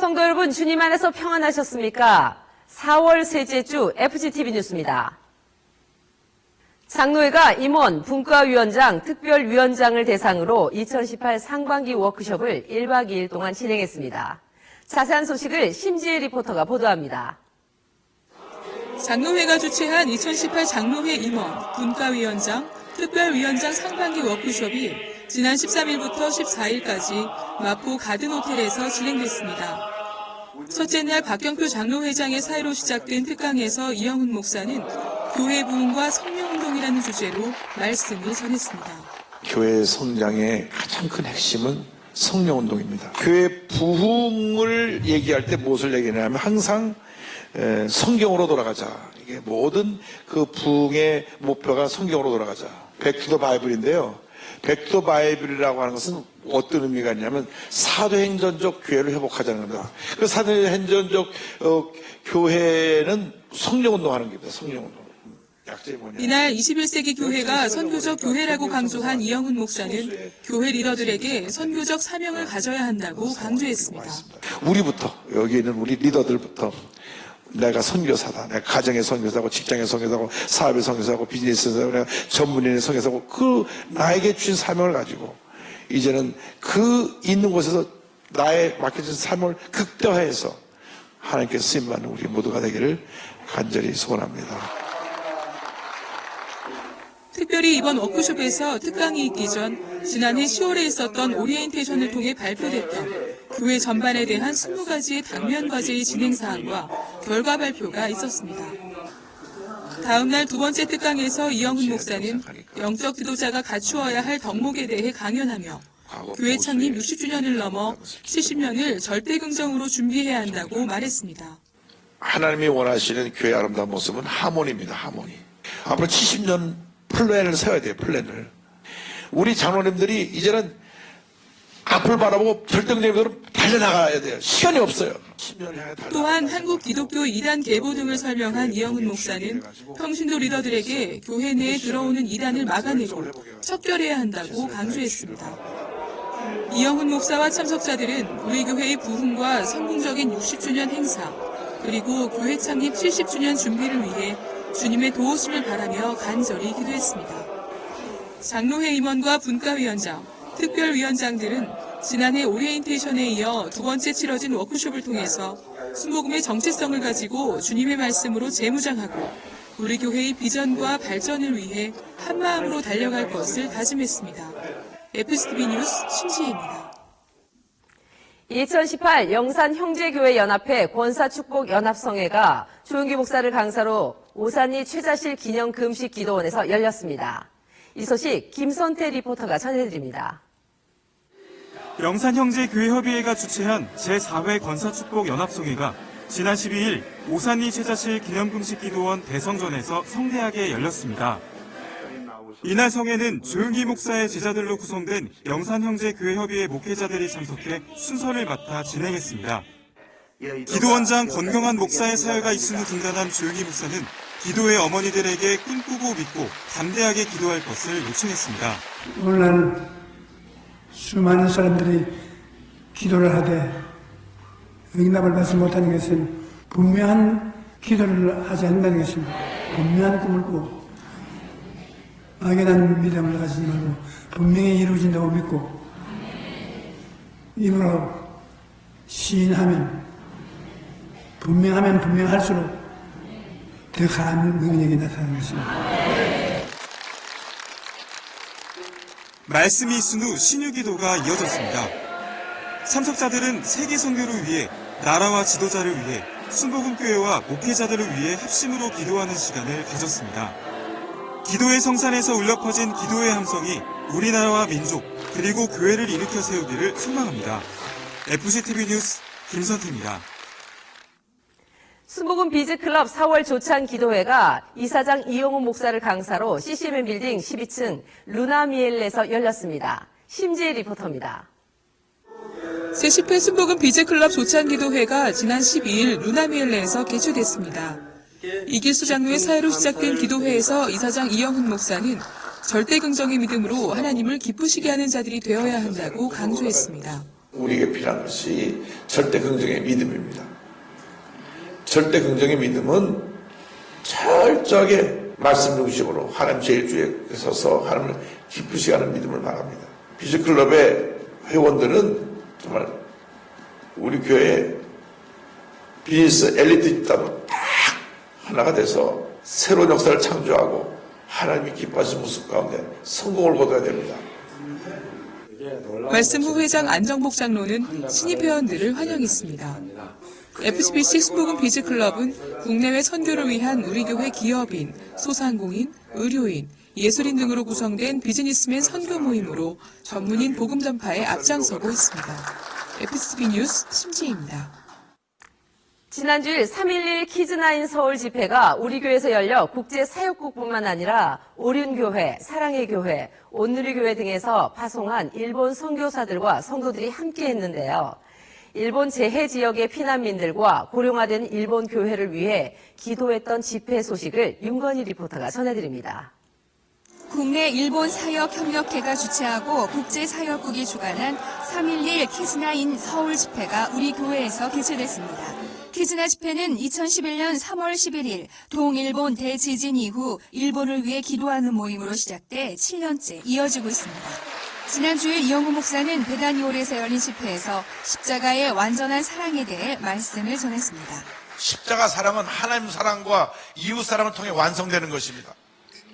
성도 여러분, 주님 안에서 평안하셨습니까? 4월 셋째 주 FGTV 뉴스입니다. 장로회가 임원, 분과위원장, 특별위원장을 대상으로 2018 상반기 워크숍을 1박 2일 동안 진행했습니다. 자세한 소식을 심지혜 리포터가 보도합니다. 장로회가 주최한 2018 장로회 임원, 분과위원장, 특별위원장 상반기 워크숍이 지난 13일부터 14일까지 마포 가든호텔에서 진행됐습니다. 첫째 날 박경표 장로회장의 사회로 시작된 특강에서 이영훈 목사는 교회 부흥과 성령운동이라는 주제로 말씀을 전했습니다. 교회 성장의 가장 큰 핵심은 성령운동입니다. 교회 부흥을 얘기할 때 무엇을 얘기하냐면 항상 성경으로 돌아가자. 이게 모든 그 부흥의 목표가 성경으로 돌아가자. 백투더 바이블인데요. 백투더 바이블이라고 하는 것은 어떤 의미가 있냐면 사도행전적 교회를 회복하자는 겁니다. 그 사도행전적 교회는 성령운동하는 겁니다. 성령운동. 이날 21세기 교회가 선교적 교회라고 강조한 이영훈 목사는 교회 리더들에게 선교적 사명을 가져야 한다고 강조했습니다. 우리부터, 여기 있는 우리 리더들부터 내가 선교사다. 내가 가정의 선교사고, 직장의 선교사고, 사업의 선교사고, 비즈니스 선교사고, 내가 전문인의 선교사고, 그 나에게 주신 사명을 가지고 이제는 그 있는 곳에서 나의 맡겨진 사명을 극대화해서 하나님께 쓰임받는 우리 모두가 되기를 간절히 소원합니다. 특별히 이번 워크숍에서 특강이 있기 전 지난해 10월에 있었던 오리엔테이션을 통해 발표됐던 교회 전반에 대한 20가지의 당면 과제의 진행 사항과 결과 발표가 있었습니다. 다음 날 두 번째 특강에서 이영훈 목사는 영적 지도자가 갖추어야 할 덕목에 대해 강연하며 교회 창립 60주년을 넘어 70년을 절대 긍정으로 준비해야 한다고 말했습니다. 하나님이 원하시는 교회의 아름다운 모습은 하모니입니다. 하모니. 앞으로 70년 플랜을 세워야 돼요. 플랜을. 우리 장로님들이 이제는 앞을 바라보고 결정적으로 달려나가야 돼요. 시간이 없어요. 참여를 해야 달라. 또한 한국 기독교 이단 계보 등을 설명한 이영훈 목사는 평신도 리더들에게 교회 내에 들어오는 이단을 막아내고 척결해야 한다고 강조했습니다. 이영훈 목사와 참석자들은 우리 교회의 부흥과 성공적인 60주년 행사, 그리고 교회 창립 70주년 준비를 위해 주님의 도우심을 바라며 간절히 기도했습니다. 장로회 임원과 분과위원장, 특별위원장들은 지난해 오리엔테이션에 이어 두 번째 치러진 워크숍을 통해서 순복음의 정체성을 가지고 주님의 말씀으로 재무장하고 우리 교회의 비전과 발전을 위해 한마음으로 달려갈 것을 다짐했습니다. FCTV 뉴스 심지혜입니다. 2018 영산형제교회연합회 권사축복연합성회가 조은기 목사를 강사로 오산리 최자실 기념 금식 기도원에서 열렸습니다. 이 소식 김선태 리포터가 전해드립니다. 영산형제교회협의회가 주최한 제4회 권사축복연합성회가 지난 12일 오산리 최자실 기념금식 기도원 대성전에서 성대하게 열렸습니다. 이날 성회는 조은기 목사의 제자들로 구성된 영산형제교회협의회 목회자들이 참석해 순서를 맡아 진행했습니다. 기도원장 권경환 목사의 사회가 있음을 등단한 조은기 목사는 기도의 어머니들에게 꿈꾸고 믿고 담대하게 기도할 것을 요청했습니다. 오늘날 수많은 사람들이 기도를 하되 응답을 받지 못하는 것은 분명한 기도를 하지 않는다는 것입니다. 분명한 꿈을 꾸고 막연한 믿음을 가지지 말고 분명히 이루어진다고 믿고 입으로 시인하면 분명할수록 더 강한 능력이 나타나는 것입니다. 말씀이 있은 후 신유기도가 이어졌습니다. 참석자들은 세계 선교를 위해 나라와 지도자를 위해 순복음교회와 목회자들을 위해 합심으로 기도하는 시간을 가졌습니다. 기도의 성산에서 울려 퍼진 기도의 함성이 우리나라와 민족 그리고 교회를 일으켜 세우기를 소망합니다. FCTV 뉴스 김선태입니다. 순복음 비즈클럽 4월 조찬 기도회가 이사장 이용훈 목사를 강사로 CCM 빌딩 12층 루나미엘에서 열렸습니다. 심지혜 리포터입니다. 제10회 순복음 비제클럽 조찬기도회가 지난 12일 루나미엘레에서 개최됐습니다. 이길수 장로의 사회로 시작된 기도회에서 이사장 이영훈 목사는 절대 긍정의 믿음으로 하나님을 기쁘시게 하는 자들이 되어야 한다고 강조했습니다. 우리에게 필요한 것이 절대 긍정의 믿음입니다. 절대 긍정의 믿음은 철저하게 말씀 중심으로 하나님 제일 주에 서서 하나님을 기쁘시게 하는 믿음을 말합니다. 비즈클럽의 회원들은 정말 우리 교회의 비즈니스 엘리트 집단으로 딱 하나가 돼서 새로운 역사를 창조하고 하나님이 기뻐하시는 모습 가운데 성공을 거둬야 됩니다. 말씀 후 회장 안정복 장로는 신입 회원들을 환영했습니다. FCBC 순복음 비즈클럽은 국내외 선교를 위한 우리 교회 기업인, 소상공인, 의료인, 예술인 등으로 구성된 비즈니스맨 선교 모임으로 전문인 복음 전파에 앞장서고 있습니다. FCB 뉴스 심지혜입니다. 지난 주일 3.11 키즈나인 서울 집회가 우리 교회에서 열려 국제사역국뿐만 아니라 오륜교회, 사랑의 교회, 온누리교회 등에서 파송한 일본 선교사들과 성도들이 함께 했는데요. 일본 재해 지역의 피난민들과 고령화된 일본 교회를 위해 기도했던 집회 소식을 윤건희 리포터가 전해드립니다. 국내 일본 사역협력회가 주최하고 국제사역국이 주관한 3.11 키즈나인 서울 집회가 우리 교회에서 개최됐습니다. 키즈나 집회는 2011년 3월 11일 동일본 대지진 이후 일본을 위해 기도하는 모임으로 시작돼 7년째 이어지고 있습니다. 지난 주일 이영훈 목사는 베다니홀에서 열린 집회에서 십자가의 완전한 사랑에 대해 말씀을 전했습니다. 십자가 사랑은 하나님 사랑과 이웃 사랑을 통해 완성되는 것입니다.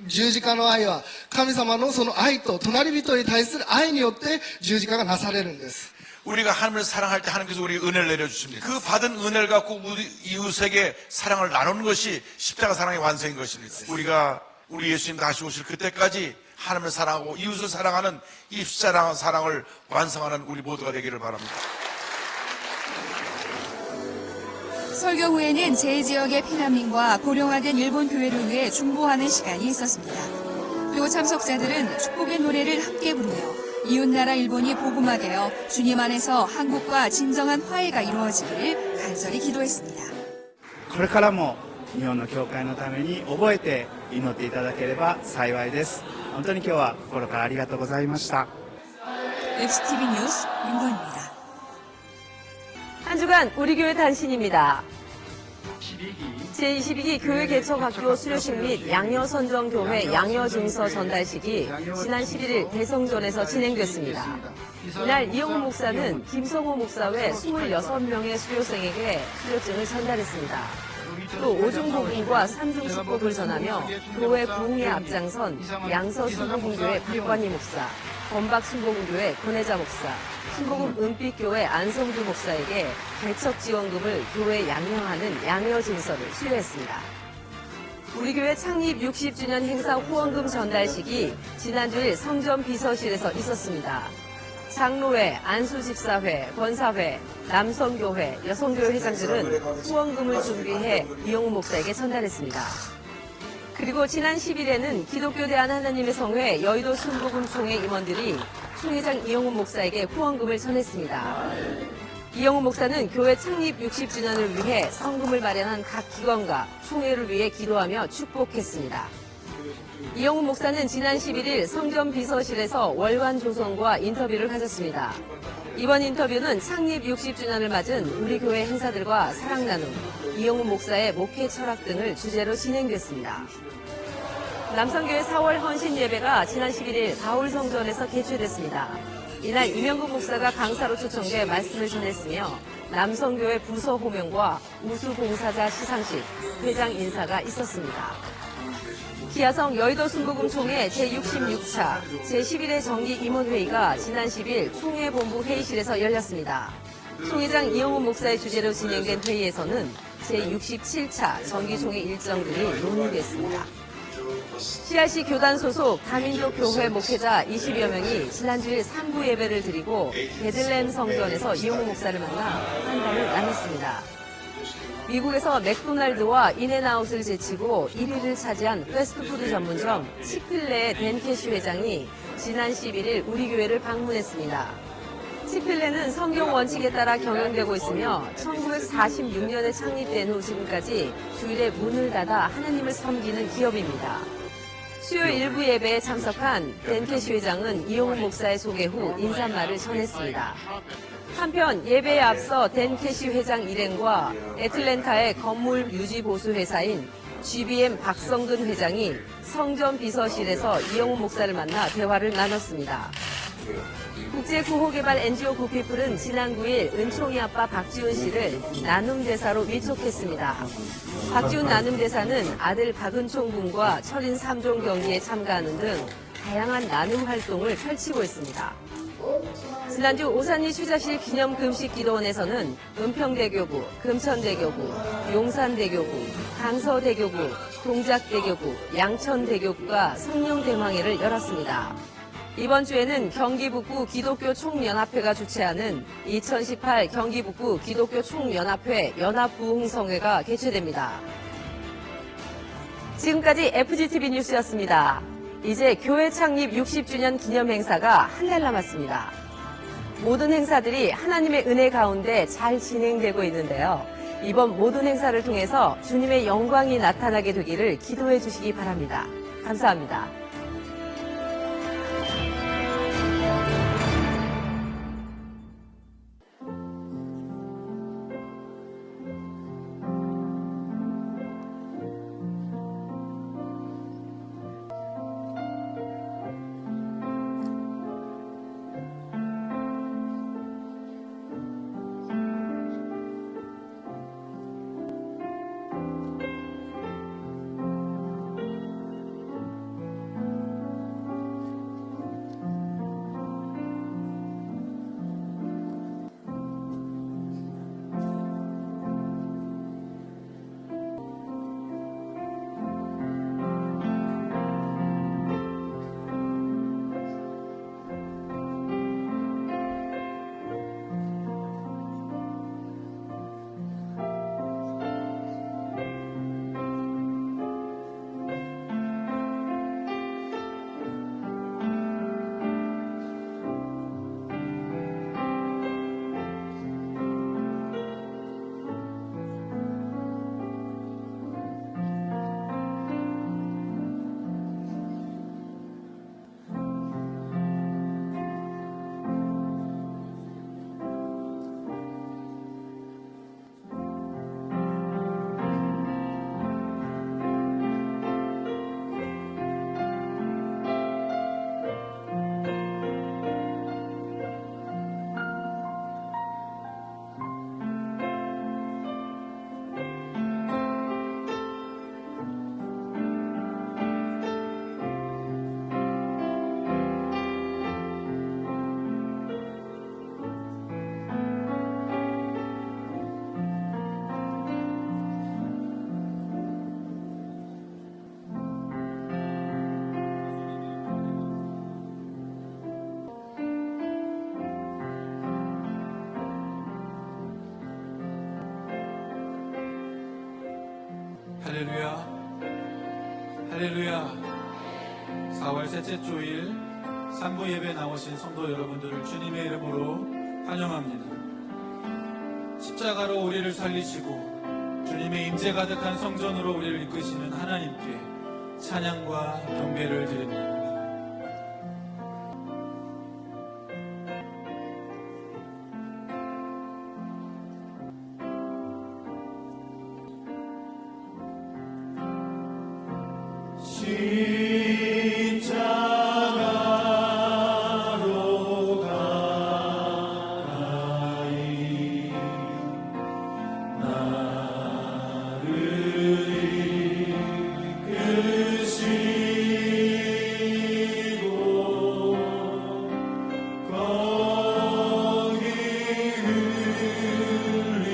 十字架の愛は神様のその愛と隣人に対する愛によって十字架がなされるんです。 우리가 하나님을 사랑할 때 하나님께서 우리에게 은혜를 내려주십니다. 그 받은 은혜를 갖고 우리 이웃에게 사랑을 나누는 것이 십자가 사랑의 완성인 것입니다. 우리가 우리 예수님 다시 오실 그때까지 하나님을 사랑하고 이웃을 사랑하는 이 십자가 사랑을 완성하는 우리 모두가 되기를 바랍니다. 설교 후에는 재지역의 피난민과 고령화된 일본 교회를 위해 중보하는 시간이 있었습니다. 또 참석자들은 축복의 노래를 함께 부르며 이웃나라 일본이 복음화되어 주님 안에서 한국과 진정한 화해가 이루어지기를 간절히 기도했습니다. これからも日本の教会のために覚えて祈っていただければ幸いです。本当に今日は心からありがとうございました。 FTV 뉴스 윤건입니다. 한 주간 우리 교회 단신입니다. 제22기 교회 개척 학교 수료식 및 양녀 선정 교회 양녀 증서 전달식이 지난 11일 대성전에서 진행됐습니다. 이날 이영호 목사는 김성호 목사 외 26명의 수료생에게 수료증을 전달했습니다. 또 오중복음과 삼중축복을 전하며 교회 부흥에 앞장선 양서 순복음교회 박관희 목사, 범박 순복음교회 권혜자 목사, 순복음 은빛교회 안성주 목사에게 개척 지원금을 교회에 양령하는 양여 증서를 수여했습니다. 우리 교회 창립 60주년 행사 후원금 전달식이 지난주일 성전 비서실에서 있었습니다. 장로회, 안수집사회, 권사회, 남성교회, 여성교회 회장들은 후원금을 준비해 이용우 목사에게 전달했습니다. 그리고 지난 10일에는 기독교 대한 하나님의 성회 여의도 순복음총회 임원들이 총회장 이용우 목사에게 후원금을 전했습니다. 이용우 목사는 교회 창립 60주년을 위해 성금을 마련한 각 기관과 총회를 위해 기도하며 축복했습니다. 이용우 목사는 지난 11일 성전 비서실에서 월간 조선과 인터뷰를 가졌습니다. 이번 인터뷰는 창립 60주년을 맞은 우리 교회 행사들과 사랑 나눔, 이용우 목사의 목회 철학 등을 주제로 진행됐습니다. 남성교회 4월 헌신 예배가 지난 11일 가울성전에서 개최됐습니다. 이날 이명국 목사가 강사로 초청돼 말씀을 전했으며 남성교회 부서 호명과 우수봉사자 시상식, 회장 인사가 있었습니다. 기아성 여의도 순복음총회 제66차 제11회 정기 임원회의가 지난 10일 총회본부 회의실에서 열렸습니다. 총회장 이영호 목사의 주재로 진행된 회의에서는 제67차 정기총회 일정 등이 논의됐습니다. CRC 교단 소속 다민족 교회 목회자 20여 명이 지난주일 3부 예배를 드리고 베들레헴 성전에서 이용호 목사를 만나 한담을 나눴습니다. 미국에서 맥도날드와 인앤아웃을 제치고 1위를 차지한 패스트푸드 전문점 치필레의 댄 캐시 회장이 지난 11일 우리 교회를 방문했습니다. 치필레는 성경 원칙에 따라 경영되고 있으며 1946년에 창립된 후 지금까지 주일에 문을 닫아 하나님을 섬기는 기업입니다. 수요 일부 예배에 참석한 댄 캐시 회장은 이용우 목사의 소개 후 인사말을 전했습니다. 한편 예배에 앞서 댄 캐시 회장 일행과 애틀랜타의 건물 유지 보수 회사인 GBM 박성근 회장이 성전 비서실에서 이영우 목사를 만나 대화를 나눴습니다. 국제구호개발 NGO 구피플은 지난 9일 은총이 아빠 박지훈 씨를 나눔대사로 위촉했습니다. 박지훈 나눔대사는 아들 박은총 군과 철인 3종 경기에 참가하는 등 다양한 나눔 활동을 펼치고 있습니다. 지난주 오산리 취자실 기념금식기도원에서는 은평대교구, 금천대교구, 용산대교구, 강서대교구, 동작대교구, 양천대교구가 성령대망회를 열었습니다. 이번 주에는 경기북부 기독교 총연합회가 주최하는 2018 경기북부 기독교 총연합회 연합부흥성회가 개최됩니다. 지금까지 FGTV 뉴스였습니다. 이제 교회 창립 60주년 기념 행사가 한 달 남았습니다. 모든 행사들이 하나님의 은혜 가운데 잘 진행되고 있는데요. 이번 모든 행사를 통해서 주님의 영광이 나타나게 되기를 기도해 주시기 바랍니다. 감사합니다. 할렐루야, 할렐루야. 4월 셋째 주일 산부 예배 나오신 성도 여러분들을 주님의 이름으로 환영합니다. 십자가로 우리를 살리시고 주님의 임재 가득한 성전으로 우리를 이끄시는 하나님께 찬양과 경배를 드립니다. 십자가로 가까이 나를 이끄시고 거기 흘린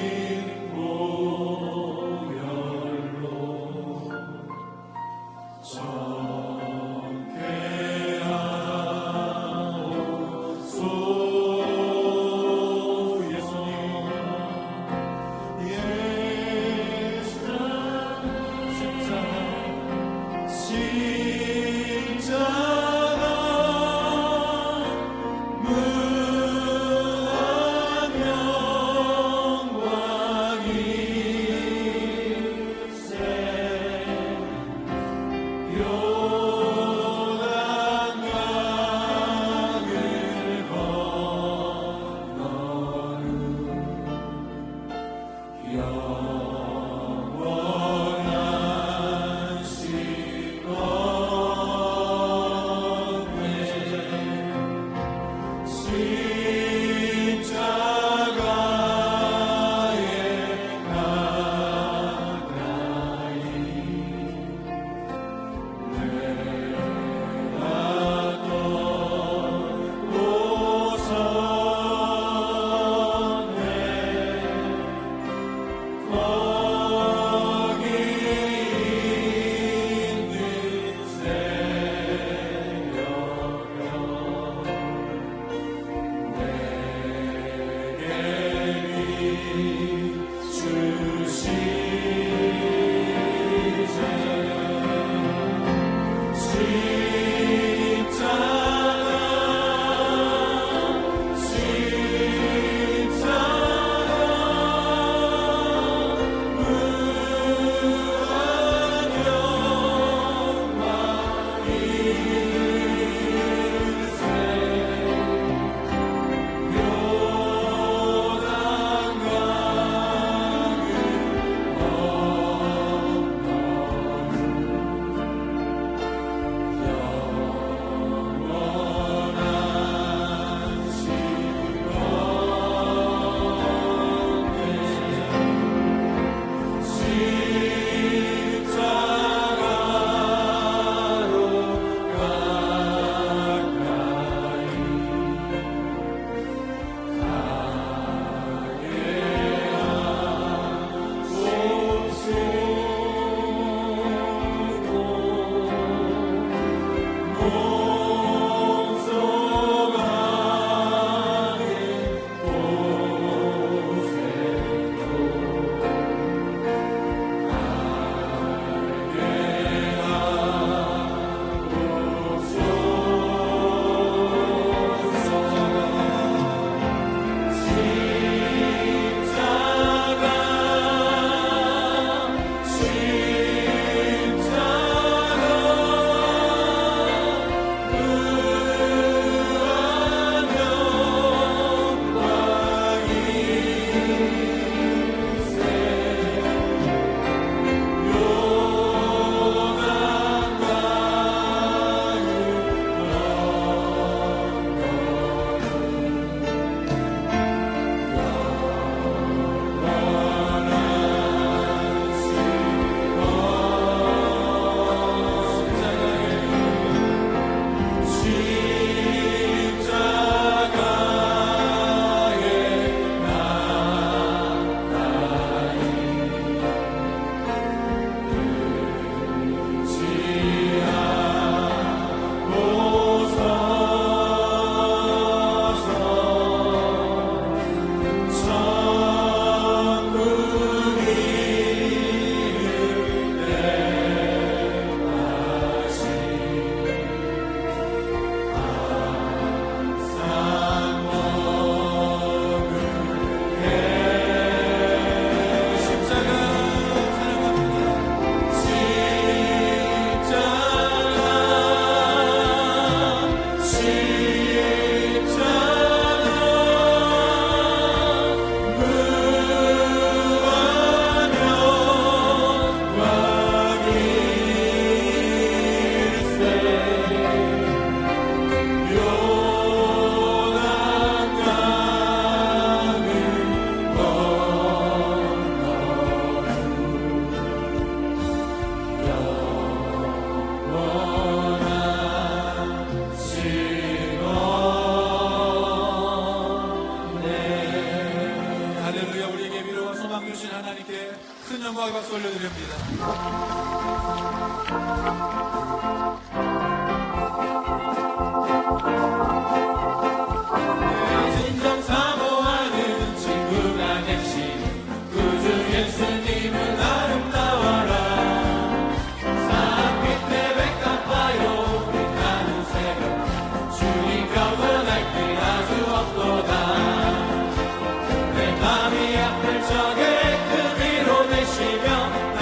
보혈로 Oh 하나님께 큰 영광의 박수 올려드립니다. 진정 사모하는 친구가 계신 구주 예수님은 아름다워라. 산 밑에 백합화요 빛나는 새벽 주님 영원할 때 아주 없도다. 내 맘이 아플 적에 그 위로 되시며 나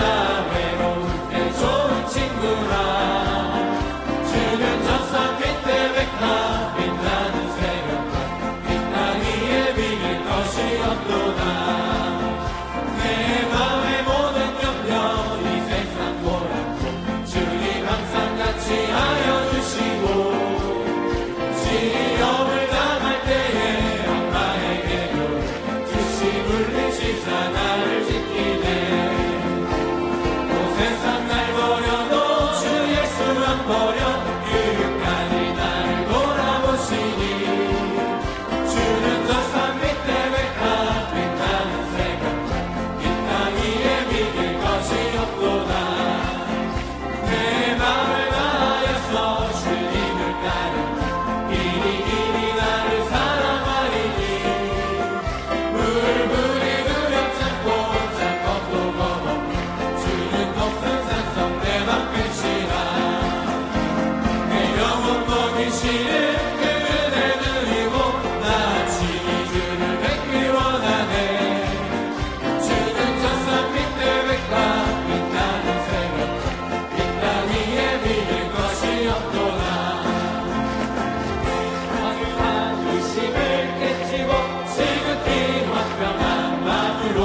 외로울 때 좋은 친구라. 주는 저 산 밑에 백합 빛나는 새벽 빛나기에 비길 것이 없도다. 내 맘의 모든 염려 이 세상 보라 주님 항상 같이 하여 주시고 시험을 당할 때에 악마에게도 주시 물리시사 나를 지키네. 온 세상 날 버려도 주 예수 안 버려 끝까지 나를 돌아보시니 주는 저 산 밑에 백합 빛나는 새벽 빛나기에 믿을 것이 없도다. 내 맘을 다하여서 주님을 따르 길이 나를 사랑하리니 물불이 두렵잖고 잠것도 겁없고 주는 높은 산성 내 맘 끝이라. 내 영혼 먹이시는 그대 누리고 나 친히 주를 뵙기 원하네. 주는 저 산 밑에 백합 빛나는 새벽 빛나기에 믿을 것이 없도다. 황홀한 의심을 깨치고 지극히 화평한 마음으로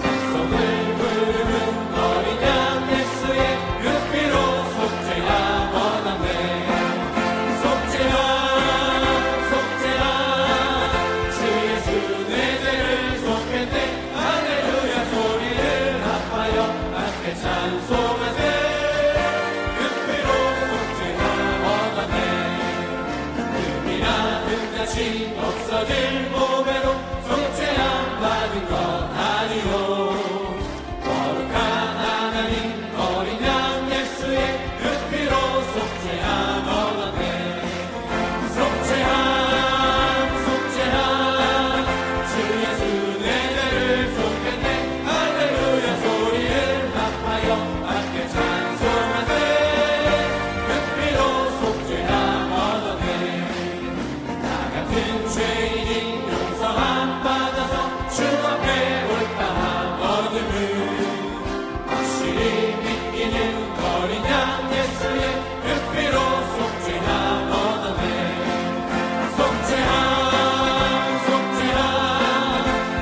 찬송을 부르는 어린 양 예수의 그 피로 속죄야 원하네. 속죄라 주 예수 내 죄를 속했네. 할렐루야 소리를 합하여 함께 찬송하세. 그 피로 속죄야 원하네. 금이나 금같이 없어질 몸에도 속죄함 받은 것 아니오. 거룩한 하나님 어린 양 예수의 그 피로 속죄함 얻었네. 속죄함 주 예수 내 죄를 속했네. 할렐루야 소리를 합하여 함께 찬송하세. 그 피로 속죄함 얻었네. 나 같은 죄인이 용서함 받아서 주 앞에 옳다함 얻음을 확실히 믿기는 어린 양 예수의 그 피로 속죄함 얻었네. 속죄함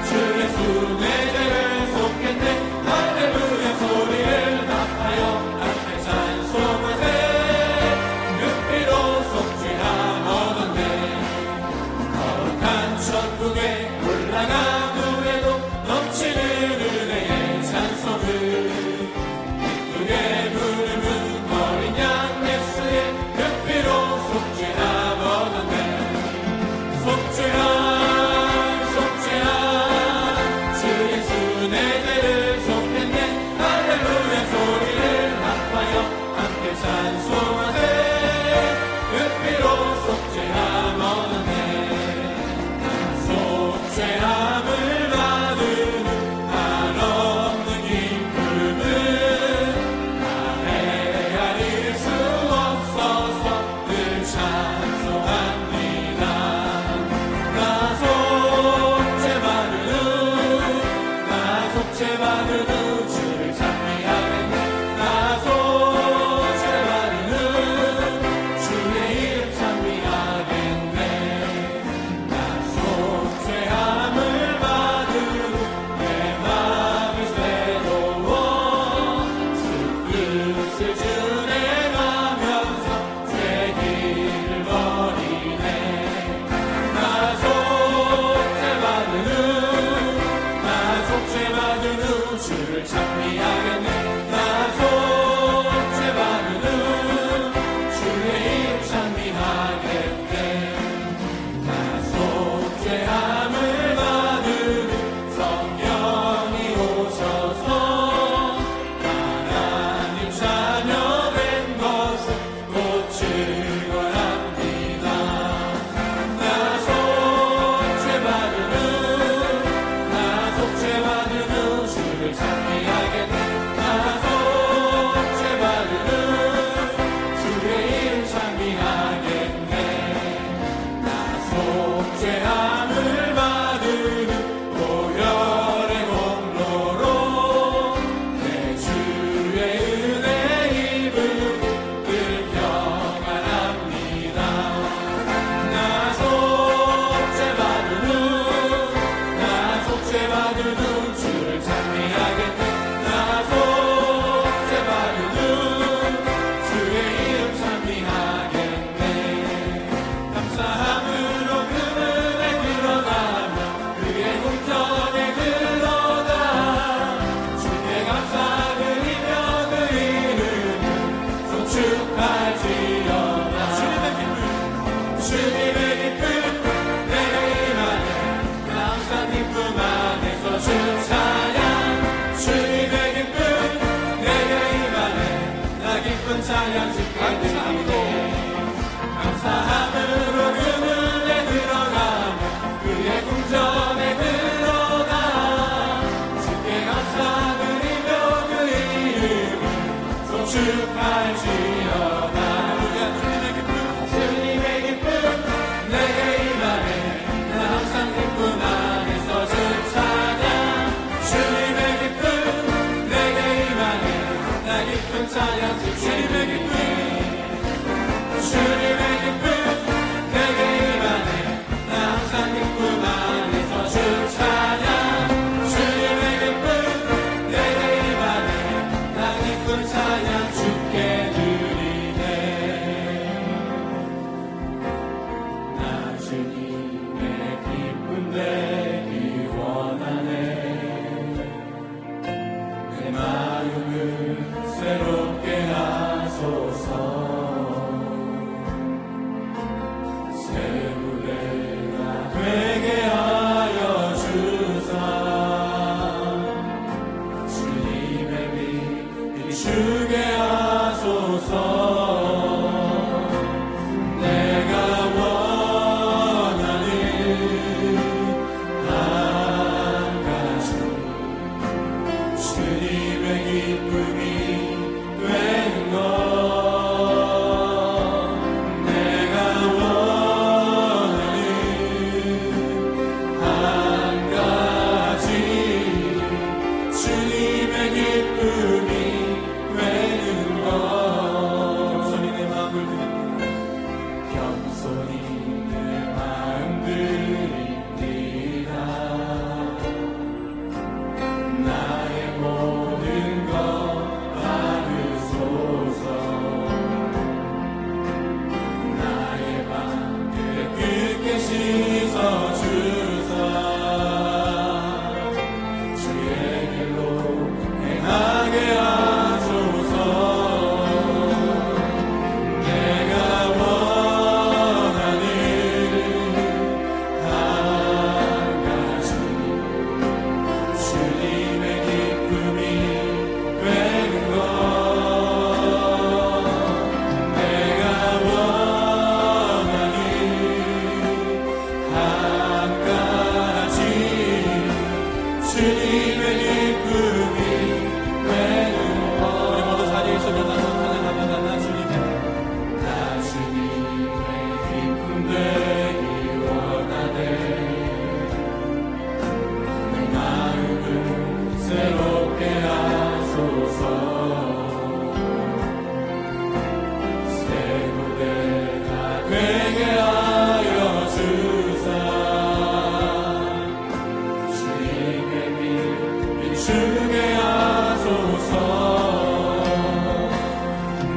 주 예수 내 죄를 속했네. 할렐루야 소리를 합하여 함께 찬송하세. 그 피로 속죄함 얻었네. 거룩한 천국에 올라간 후에도 넘치는 은혜의 찬송을 기쁘게 부르는 어린 양 예수의 그 피로 속죄함 얻었네. 속죄함 주 예수 내 죄를 속했네. 할렐루야 소리를 합하여 함께 찬송하세. 그 피로 속죄함 얻었네. 속죄함을 받은 한없는 기쁨은 나 헤아릴 수 없어서 늘 찬송합니다. 나 속죄받은 후 주를 찬미하겠네. 나 속죄받은 후 주의 이름 찬미하겠네. 나 속죄함을 받은 후 내 맘이 새로워 주 뜻을 준행하면서 죄 길을 버리네. 나 속죄받은 후 주를 찬미하겠네. 나 속죄받은 후 주의 이름 찬미하겠네. 나 속죄함을 받은 후 성령이 주를 찬미하겠네 나 속죄받은 주의 이름 찬미하겠네 나 속죄함을 받은 보혈의 공로로 내 주의 은혜 입은 늘 평안합니다 나 속죄받은 주를 찬미하겠네 나 속죄받은 주의 이름 찬미하겠네 감사함으로 그분에 들어가며 그의 공전에 들어가 주께 감사드리며 그 이름을 송축할지어다 주님의 기쁨 내가 임하네 나 항상 기쁨 안에서 주 찬양 주님의 기쁨 내가 임하네 나 기쁜 찬양 주께 드리네 감사함으로 그분에 들어가며 그의 궁전에 들어가 주께 감사드리며 그 이름을 송축할지어다 주님의 기쁨 내게 임하네 나 항상 기쁨 안에서 주 찬양 주님의 기쁨 내게 임하네 나 기쁜 찬양 주님의 기쁨 주님의 기쁨 내게 임하네 나 항상 기쁨 안에서 주 찬양 주님의 기쁨 내게 임하네 나 기쁜 찬양 주께 드리네 나 주님의 기쁨 되기 원하네 내 마음을 새롭게 하소서 새 노래가 되게 하여 주사 주님의 빛 비추게 하소서 내가 원하는 한 가지 주님의 기쁨이 되는 것 내가 원하는 한 가지 주님의 기쁨이 되는 것 겸손히 내 마음을 드립니다 겸손히 내 마음 드립니다 나의 모든 것 받으소서 나의 밤을 깊게 씻어주사 주의 길로 행하게 하소서 내가 원하는 한 가지 주님의 기쁨이 되는 것 내가 원하는 한 가지 주님의 기쁨이 되는 것 우리 모두 자리에서 일어나서 찬양합니다 나 주님의 기쁨 되기 원하네 내 마음을 새롭게 하소서 새 노래가 되게 하여 주사 주님의 빛 비추게 하소서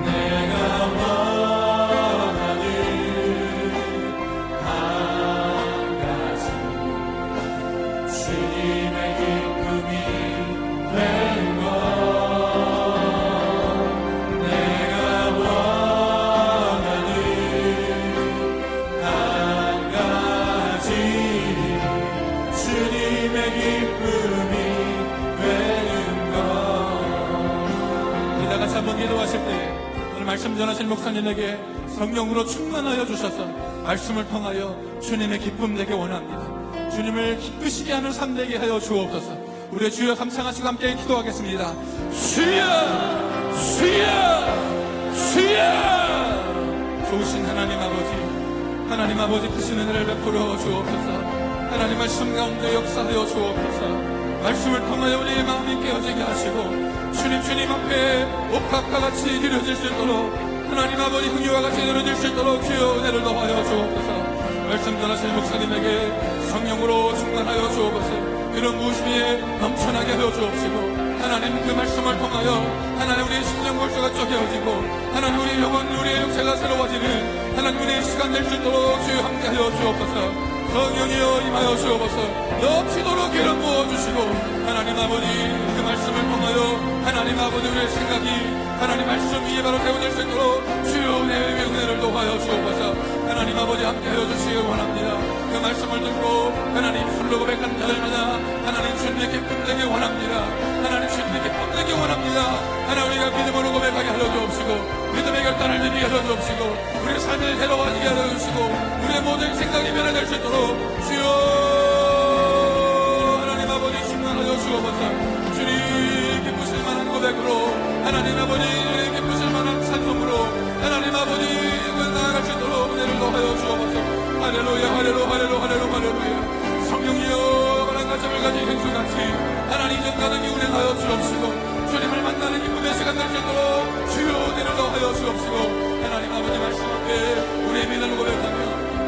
내가 원하는 한 가지 주님의 기쁨이 되는 것 내가 원하는 한 가지 주님의 기쁨이 되는 것 우리 다 같이 한번 기도하실 때 오늘 말씀 전하실 목사님에게 성령으로 충만하여 주셔서 말씀을 통하여 주님의 기쁨 되게 원합니다 주님을 기쁘시게 하는 삶 되게 하여 주옵소서 우리의 주여 삼창하시고 함께 기도하겠습니다. 주여 주여 주여. 좋으신 하나님 아버지 크신 은혜를 베풀어 주옵소서. 하나님 말씀 가운데 역사하여 주옵소서. 말씀을 통하여 우리의 마음이 깨어지게 하시고 주님 앞에 옥합과 같이 드려질 수 있도록 하나님 아버지 흥유와 같이 드려질 수 있도록 주여 은혜를 더하여 주옵소서. 말씀 전하신 목사님에게 성령으로 충만하여 주옵소서. 이런 무심에 넘쳐나게 하여 주옵시고 하나님 그 말씀을 통하여 하나님 우리의 심령 골수가 쪼개어지고 하나님 우리의 영혼 우리의 육체가 새로워지는 하나님 우리의 시간 될 수 있도록 주여 함께하여 주옵소서. 성령이여 임하여 주옵소서. 넘치도록 기름 부어주시고 하나님 아버지 그 말씀을 통하여 하나님 아버지 우리의 생각이 하나님 말씀 위에 바로 세워질 수 있도록 주여 은혜의 은혜를 도와여 주옵소서. 하나님 아버지 함께하여 주시기 원합니다. 그 말씀을 듣고 하나님 술로 고백하는 자들마다 하나님 주님께 뿜되기 원합니다. 하나님 주님께 뿜되기 원합니다. 하나님 우리가 믿음으로 고백하게 하여 주옵시고 믿음의 결단을 내리게 하여 주옵시고 우리의 삶을 새로워지게 하여 주시고 우리의 모든 생각이 변화될 수 있도록 주여 하나님 아버지 충만하여 주옵소서. 주님 기쁘실 만한 고백으로 하나님 아버지 기쁘실 만한 찬송으로 하나님 아버지 나아갈 수 있도록 은혜를 더하여 주옵소서. 할렐루야 할렐루야 할렐루야 할렐루야. 성령이여 바람 가슴을 가진 행수같이 하나님 전 가득히 운행하여 주옵시고 주님을 만나는 기쁨의 시간 될 수 있도록 주여 은혜를 더하여 주옵시고 하나님 아버지 말씀 앞에 우리의 믿음을 고백하며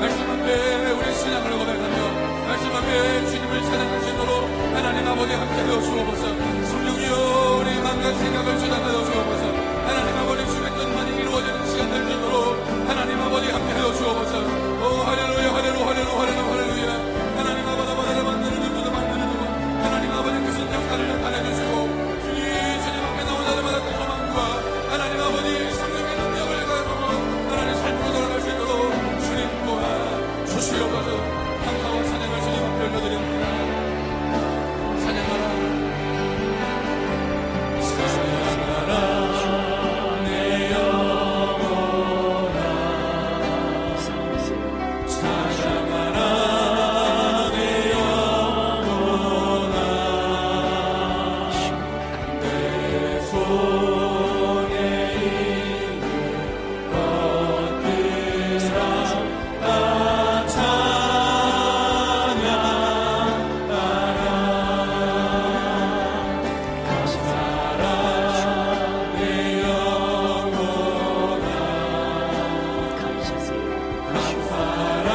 말씀 앞에 우리의 신앙을 고백하며 말씀 앞에 주님을 찬양할 수 있도록 하나님 아버지 함께하여 주옵소서. 성령이여 우리 마음과 생각을 주장하여 주옵소서. 하나님 아버지 주의 뜻만이 이루어지는 시간 될 수 있도록 하나님 아버지 함께하여 주옵소서. 오 할렐루야 할렐루야 할렐루야 할렐루야 할렐루야. 하나님 아버지 바다를 만드는 주도 만드는 주 하나님 아버지 그 신정사를 나타내주시고 주님 앞에 나온 자들마다 그 소망과 하나님 아버지 성령의 능력을 가지고 하나님 삶으로 돌아갈 수 있도록 주님 도와 주시옵소서. 감사와 찬양을 주님 앞에 올려드립니다. 찬양하라 찬양하라 내 영혼아 찬양하라 내 영혼아 내 손에 있는 것들아 다 찬양하라. 감사라 내 영혼아 감사라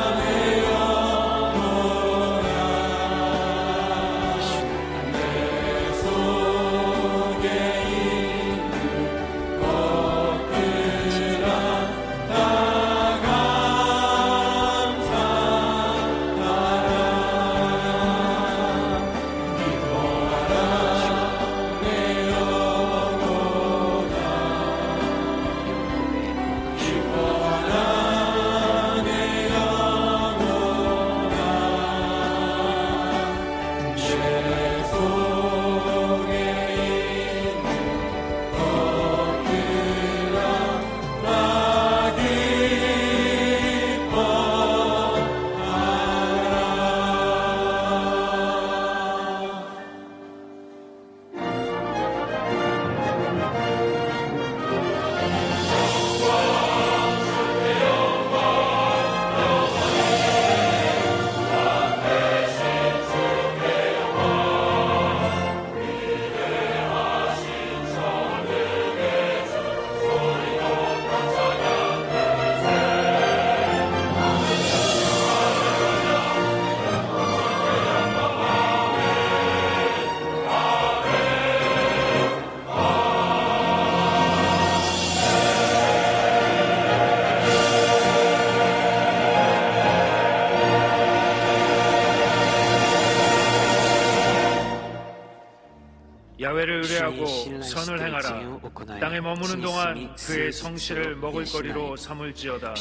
내 영혼아 내 속에 있는 것들아 다 감사하라. 기뻐하라 내 영혼아 기뻐하라 내 영혼아 내 속에 있는 것들아 다 기뻐하라. 야훼를 의뢰하고 선을 행하라. 땅에 머무는 동안 그의 성실을 먹을거리로 삼을지어다.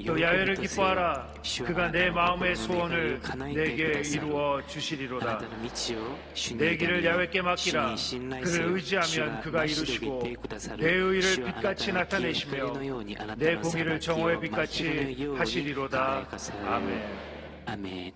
또 야훼를 기뻐하라. 그가 내 마음의 소원을 내게 이루어 주시리로다. 내 길을 야훼께 맡기라. 그를 의지하면 그가 이루시고 내 의를 빛같이 나타내시며 내 공의를 정오의 빛같이 하시리로다. 아멘. 아멘.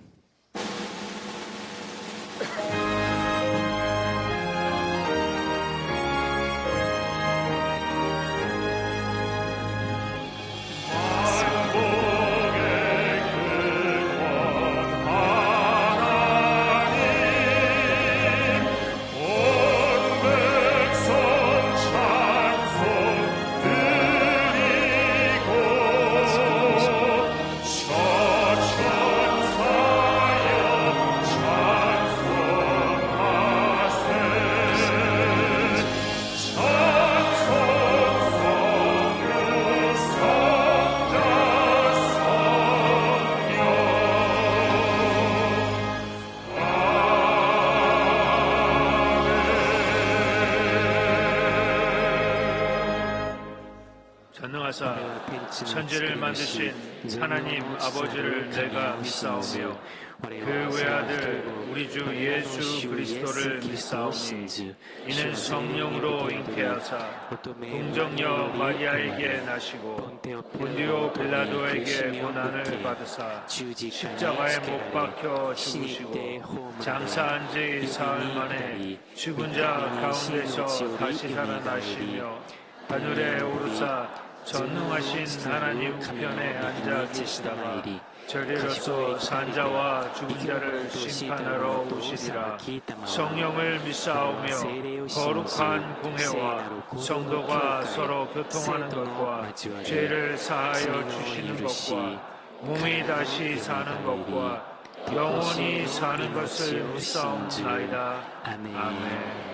말씀하사 천지를 만드신 하나님 아버지를 내가 믿사오며 그 외아들 우리 주 예수 그리스도를 믿사오니 이는 성령으로 잉태하사 동정녀 마리아에게 나시고 본디오 빌라도에게 고난을 받으사 십자가에 못 박혀 죽으시고 장사한 지 사흘 만에 죽은 자 가운데서 다시 살아나시며 하늘에 오르사 전능하신 하나님 우편에 앉아 계시다가 저리로서 산자와 죽은 자를 심판하러 오시리라. 성령을 믿사오며 거룩한 공회와 성도가 서로 교통하는 것과 죄를 사하여 주시는 것과 몸이 다시 사는 것과 영원히 사는 것을 믿사옵나이다. 아멘.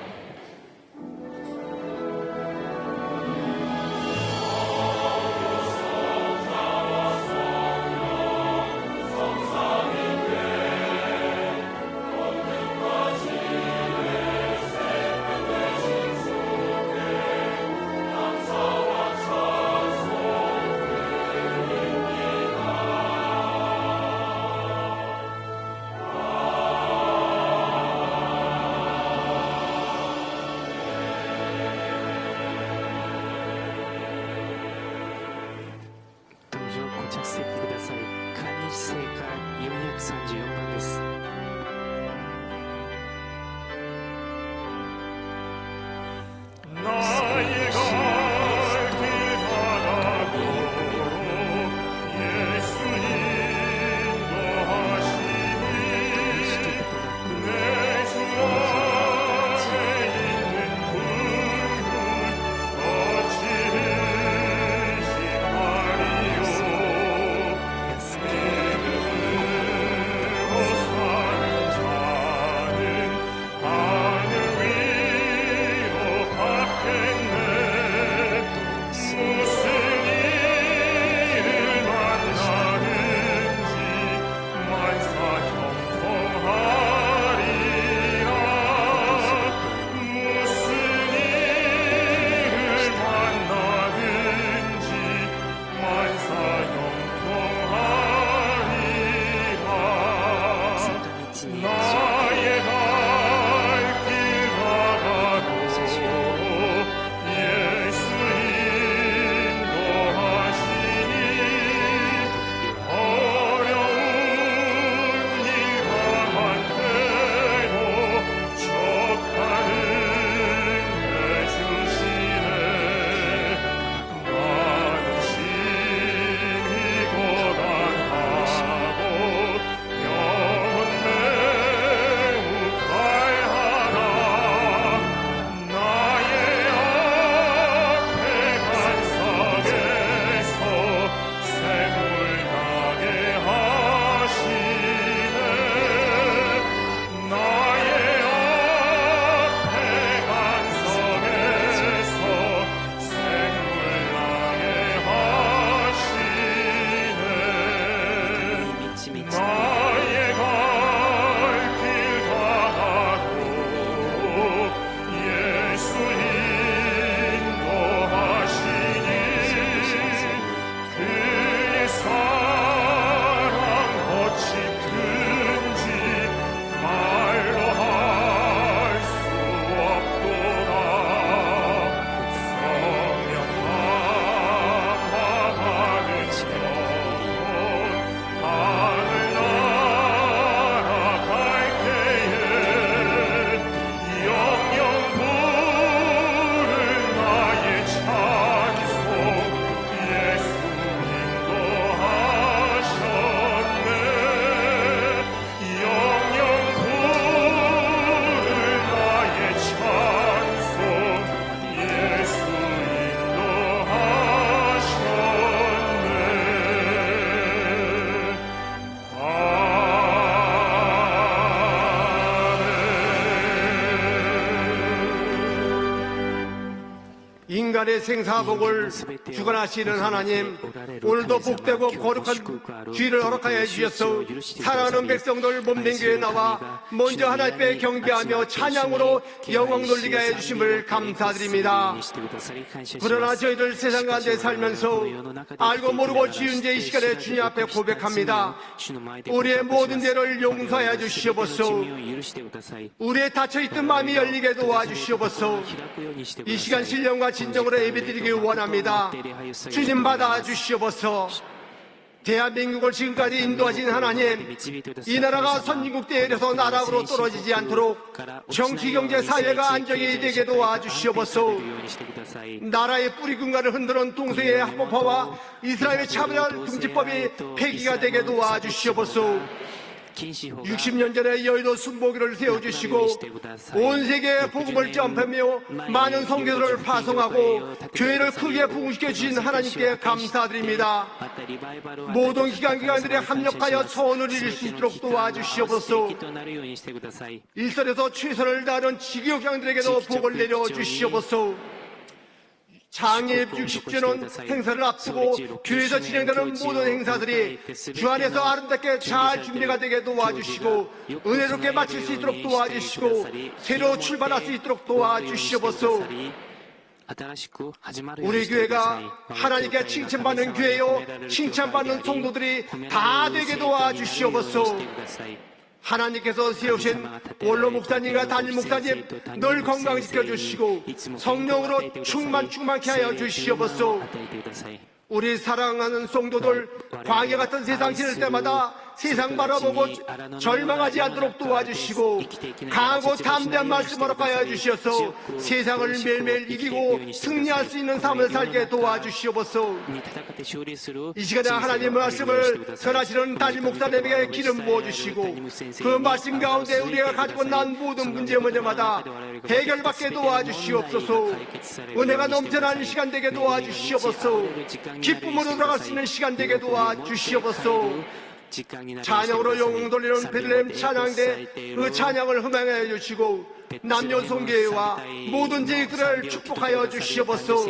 인간의 생사복을 주관하시는 하나님, 오늘도 복되고 거룩한 주일을 허락하여 주셔서 사랑하는 백성들 몸된 교회에 나와 먼저 하나님께 경배하며 찬양으로 영광 돌리게 해주심을 감사드립니다. 그러나 저희들 세상 가운데 살면서 알고 모르고 지은 죄 이 시간에 주님 앞에 고백합니다. 우리의 모든 죄를 용서하여 주시옵소서. 우리의 닫혀있던 마음이 열리게 도와주시옵소서. 이 시간 신령과 진정으로 예배드리기 원합니다. 주님 받아주시옵소서. 대한민국을 지금까지 인도하신 하나님, 이 나라가 선진국 대열에서 나락으로 떨어지지 않도록 정치, 경제, 사회가 안정이 되게 도와주시옵소서. 나라의 뿌리 근간을 흔드는 동성애의 합법화와 이스라엘의 차별화 금지법이 폐기가 되게 도와주시옵소서. 60년 전에 여의도 순복음을 세워주시고 온 세계에 복음을 전파하며 많은 선교사를 파송하고 교회를 크게 부흥시켜 주신 하나님께 감사드립니다. 모든 기관들이 합력하여 소원을 이룰 수 있도록 도와주시옵소서. 일선에서 최선을 다하는 지교장들에게도 복을 내려주시옵소서. 창립 60주년 행사를 앞두고 교회에서 진행되는 모든 행사들이 주 안에서 아름답게 잘 준비가 되게 도와주시고 은혜롭게 마칠 수 있도록 도와주시고 새로 출발할 수 있도록 도와주시옵소서. 우리 교회가 하나님께 칭찬받는 교회요 칭찬받는 성도들이 다 되게 도와주시옵소서. 하나님께서 세우신 원로 목사님과 담임 목사님 늘 건강시켜 주시고 성령으로 충만케 하여 주시옵소서. 우리 사랑하는 성도들 광야 같은 세상 지낼 때마다 세상 바라보고 절망하지 않도록 도와주시고 강하고 담대한 말씀 허락하여 주시어서 세상을 매일매일 이기고 승리할 수 있는 삶을 살게 도와주시옵소서. 이 시간에 하나님의 말씀을 전하시는 담임 목사님에게 기름 부어주시고 그 말씀 가운데 우리가 가지고 난 모든 문제마다 해결받게 도와주시옵소서. 은혜가 넘쳐나는 시간 되게 도와주시옵소서. 기쁨으로 돌아갈 수 있는 시간 되게 도와주시옵소서. 찬양으로 영광 돌리는 베들레헴 찬양대 그 찬양을 흥행하여 주시고 남녀 성교회와 모든 제익들을 축복하여 주시옵소서.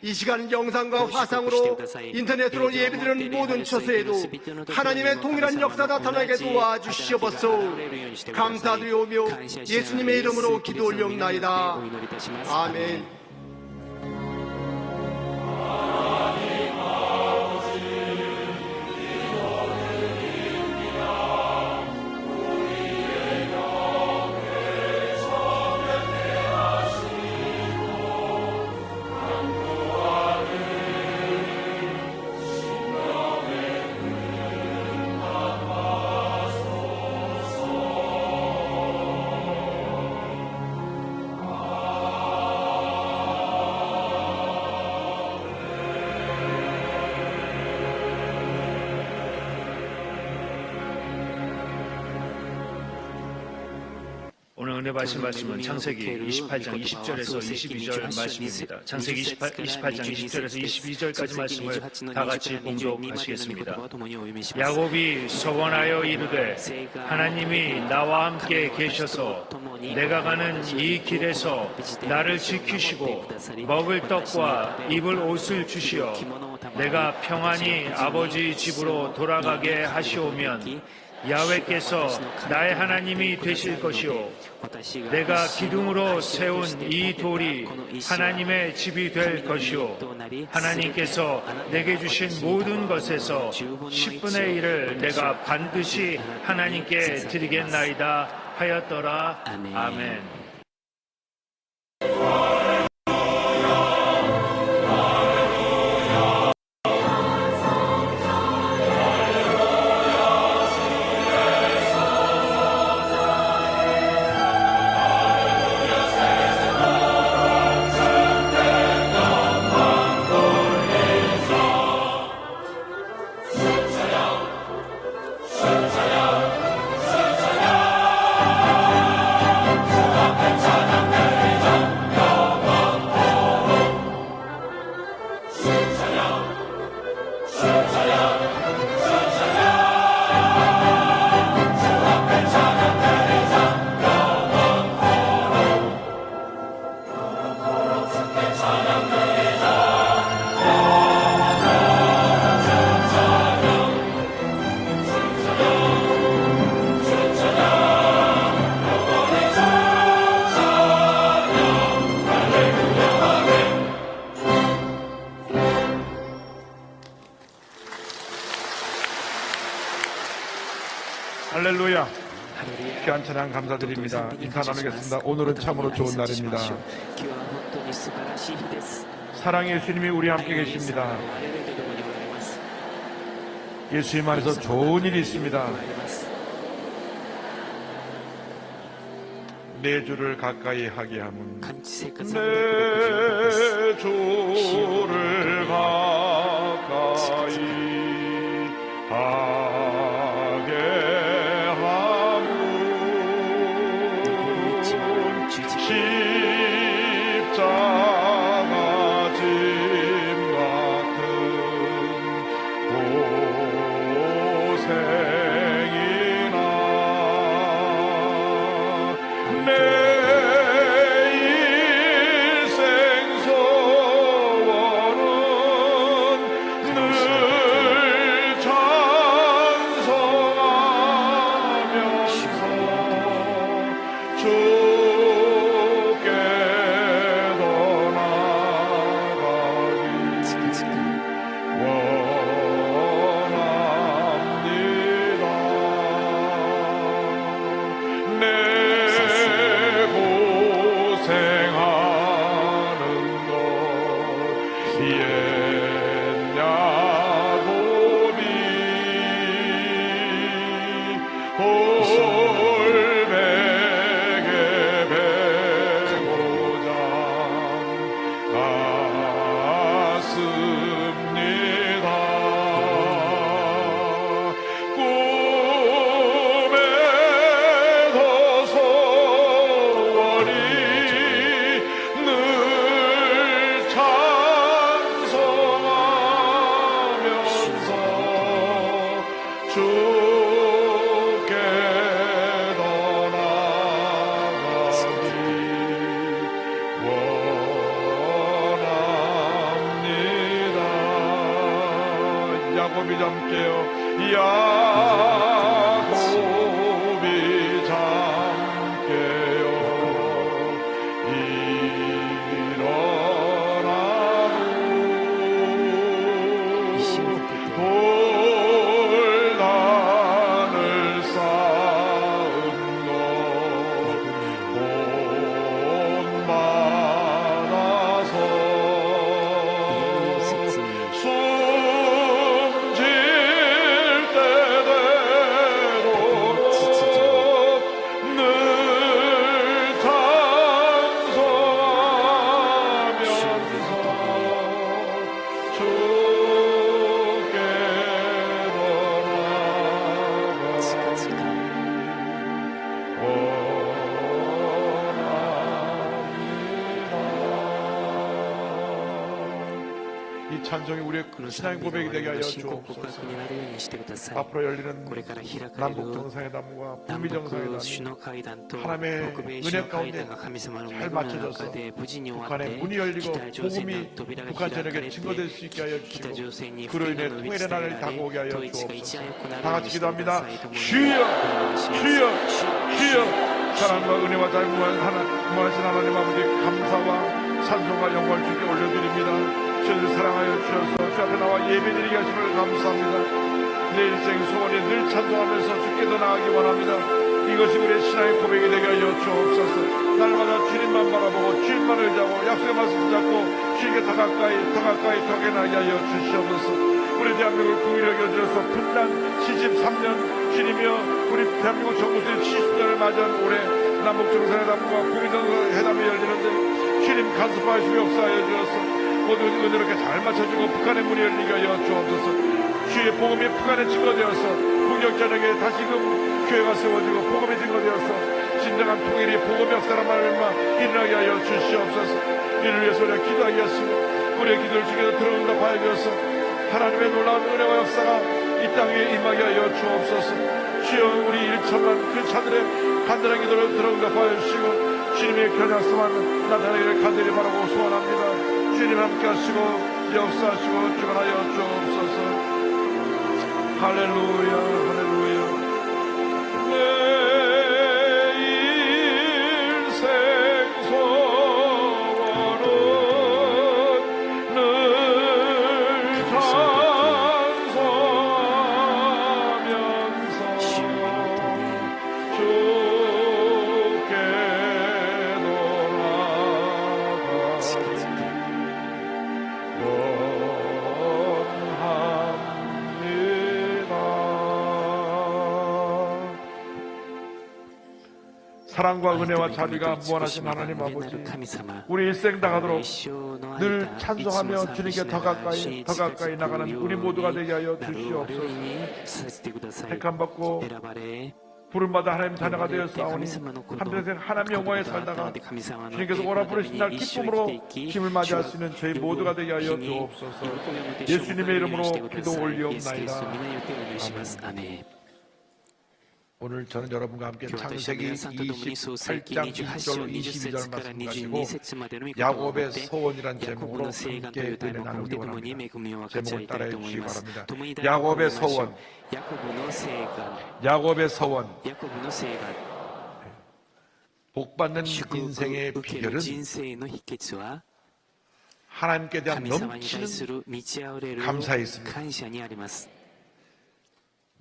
이 시간 영상과 화상으로 인터넷으로 예배드리는 모든 처소에도 하나님의 동일한 역사 나타나게 도와주시옵소서. 감사드리오며 예수님의 이름으로 기도 올리옵나이다. 아멘. 오늘 은혜 받으신 말씀은 창세기 28장 20절에서 22절 말씀입니다. 창세기 28장 20절에서 22절까지 말씀을 다 같이 봉독하시겠습니다. 야곱이 서원하여 이르되 하나님이 나와 함께 계셔서 내가 가는 이 길에서 나를 지키시고 먹을 떡과 입을 옷을 주시어 내가 평안히 아버지 집으로 돌아가게 하시오면 야훼께서 나의 하나님이 되실 것이요 내가 기둥으로 세운 이 돌이 하나님의 집이 될 것이요 하나님께서 내게 주신 모든 것에서 10분의 1을 내가 반드시 하나님께 드리겠나이다 하였더라. 아멘. 귀한 찬양 감사드립니다. 인사 나누겠습니다. 오늘은 참으로 좋은 날입니다. 사랑의 예수님이 우리 함께 계십니다. 예수님 안에서 좋은 일이 있습니다. 내 주를 가까이 하게 함은 내 주를 가까이 하게 함은 십자가 짐 같은 고생이나 내 일생 소원은 늘 찬송하면서 주께 더 나아가기 원합니다. 내 고생하는 것 옛 야곱이 홀백의 배고장 같습니다. 꿈에도 소원이 늘 찬송하면서 주께 더 나아가기 원합니다. 야곱이 잠깨요. 야곱이 잠깨요. 일어나고 돌단을 쌓은 것 본받아서 숨질 때 되도록 늘 찬송하면서 주께 더 나아가기 이 찬송이 우리의 신앙 고백이 되게 하여 주옵소서. 앞으로 열리는 남북 정상회담과 북미 정상회담 하나님의 은혜 가운데 잘 맞춰져서 북한의 문이 열리고 복음이 북한 전역에 증거될 수 있게 하여 주시고 그로 인해 통일의 날을 다가오게 하여 주옵소서. 다 같이 기도합니다. 주여 주여 주여 사랑과 은혜와 잘 무한하신 하나님 아버지 감사와 찬송과 영광을 주께 올려드립니다. 저희를 사랑하여 주셔서 주 앞에 나와 예배드리게 하심을 감사합니다. 내 일생 소원이 늘 찬송하면서 주께 더 나아가기 원합니다. 이것이 우리의 신앙의 고백이 되게 하여 주옵소서. 날마다 주님만 바라보고 주님만 의지하고 약속의 말씀 잡고 주님께 더 가까이 더 나게 하여 주시옵소서. 우리 대한민국을 국위를 여겨주셔서 분단 73년 주님이여 우리 대한민국 정부수의 70년을 맞이한 올해 남북정상회담과 북미정상회담이 열리는데 주님 간섭하시며 역사하여 주셔서 모두 은혜롭게 잘 맞춰주고 북한의 문이 열리게 하여 주옵소서. 주의 복음이 북한에 증거되어서 북녘 전역에 다시금 교회가 세워지고 복음이 증거되어서 진정한 통일이 복음 역사란 말을 일어나게 하여 주시옵소서. 이를 위해서 우리가 기도하겠으며 우리의 기도를 주께서 들어응답하여 주셔서 하나님의 놀라운 은혜와 역사가 이 땅에 임하게 하여 주옵소서. 주여 우리 일천만 그 자들의 간절한 기도를 들어응답하여 주시고 주님의 견약성만 나타나기를 간절히 바라고 소원합니다. 주님 함께 하시고 역사하시고 주관하여 주옵소서. 할렐루야 할렐루야. 내 일생 소원은 늘 찬송하면서 주 사랑과 은혜와 자비가 무한하신 하나님 아버지, 우리 일생 다가도록 늘 찬송하며 주님께 더 가까이 나가는 우리 모두가 되게 하여 주시옵소서. 택함받고 부름받아 하나님 자녀가 되어 싸우니 한평생 하나님 영광에 살다가 주님께서 오라 부르신 날 기쁨으로 주님을 맞이할 수 있는 저희 모두가 되게 하여 주옵소서. 예수님의 이름으로 기도 올리옵나이다. 아멘. 오늘 저는 여러분과 함께 창세기 28장 20절 22절 말씀 가지고 야곱의 서원이란 제목으로 함께 은혜 나누기 원합니다. 제목을 따라해 주시기 바랍니다. 야곱의 서원. 야곱의 서원. 복받는 인생의 비결은 하나님께 대한 넘치는 감사에 있습니다.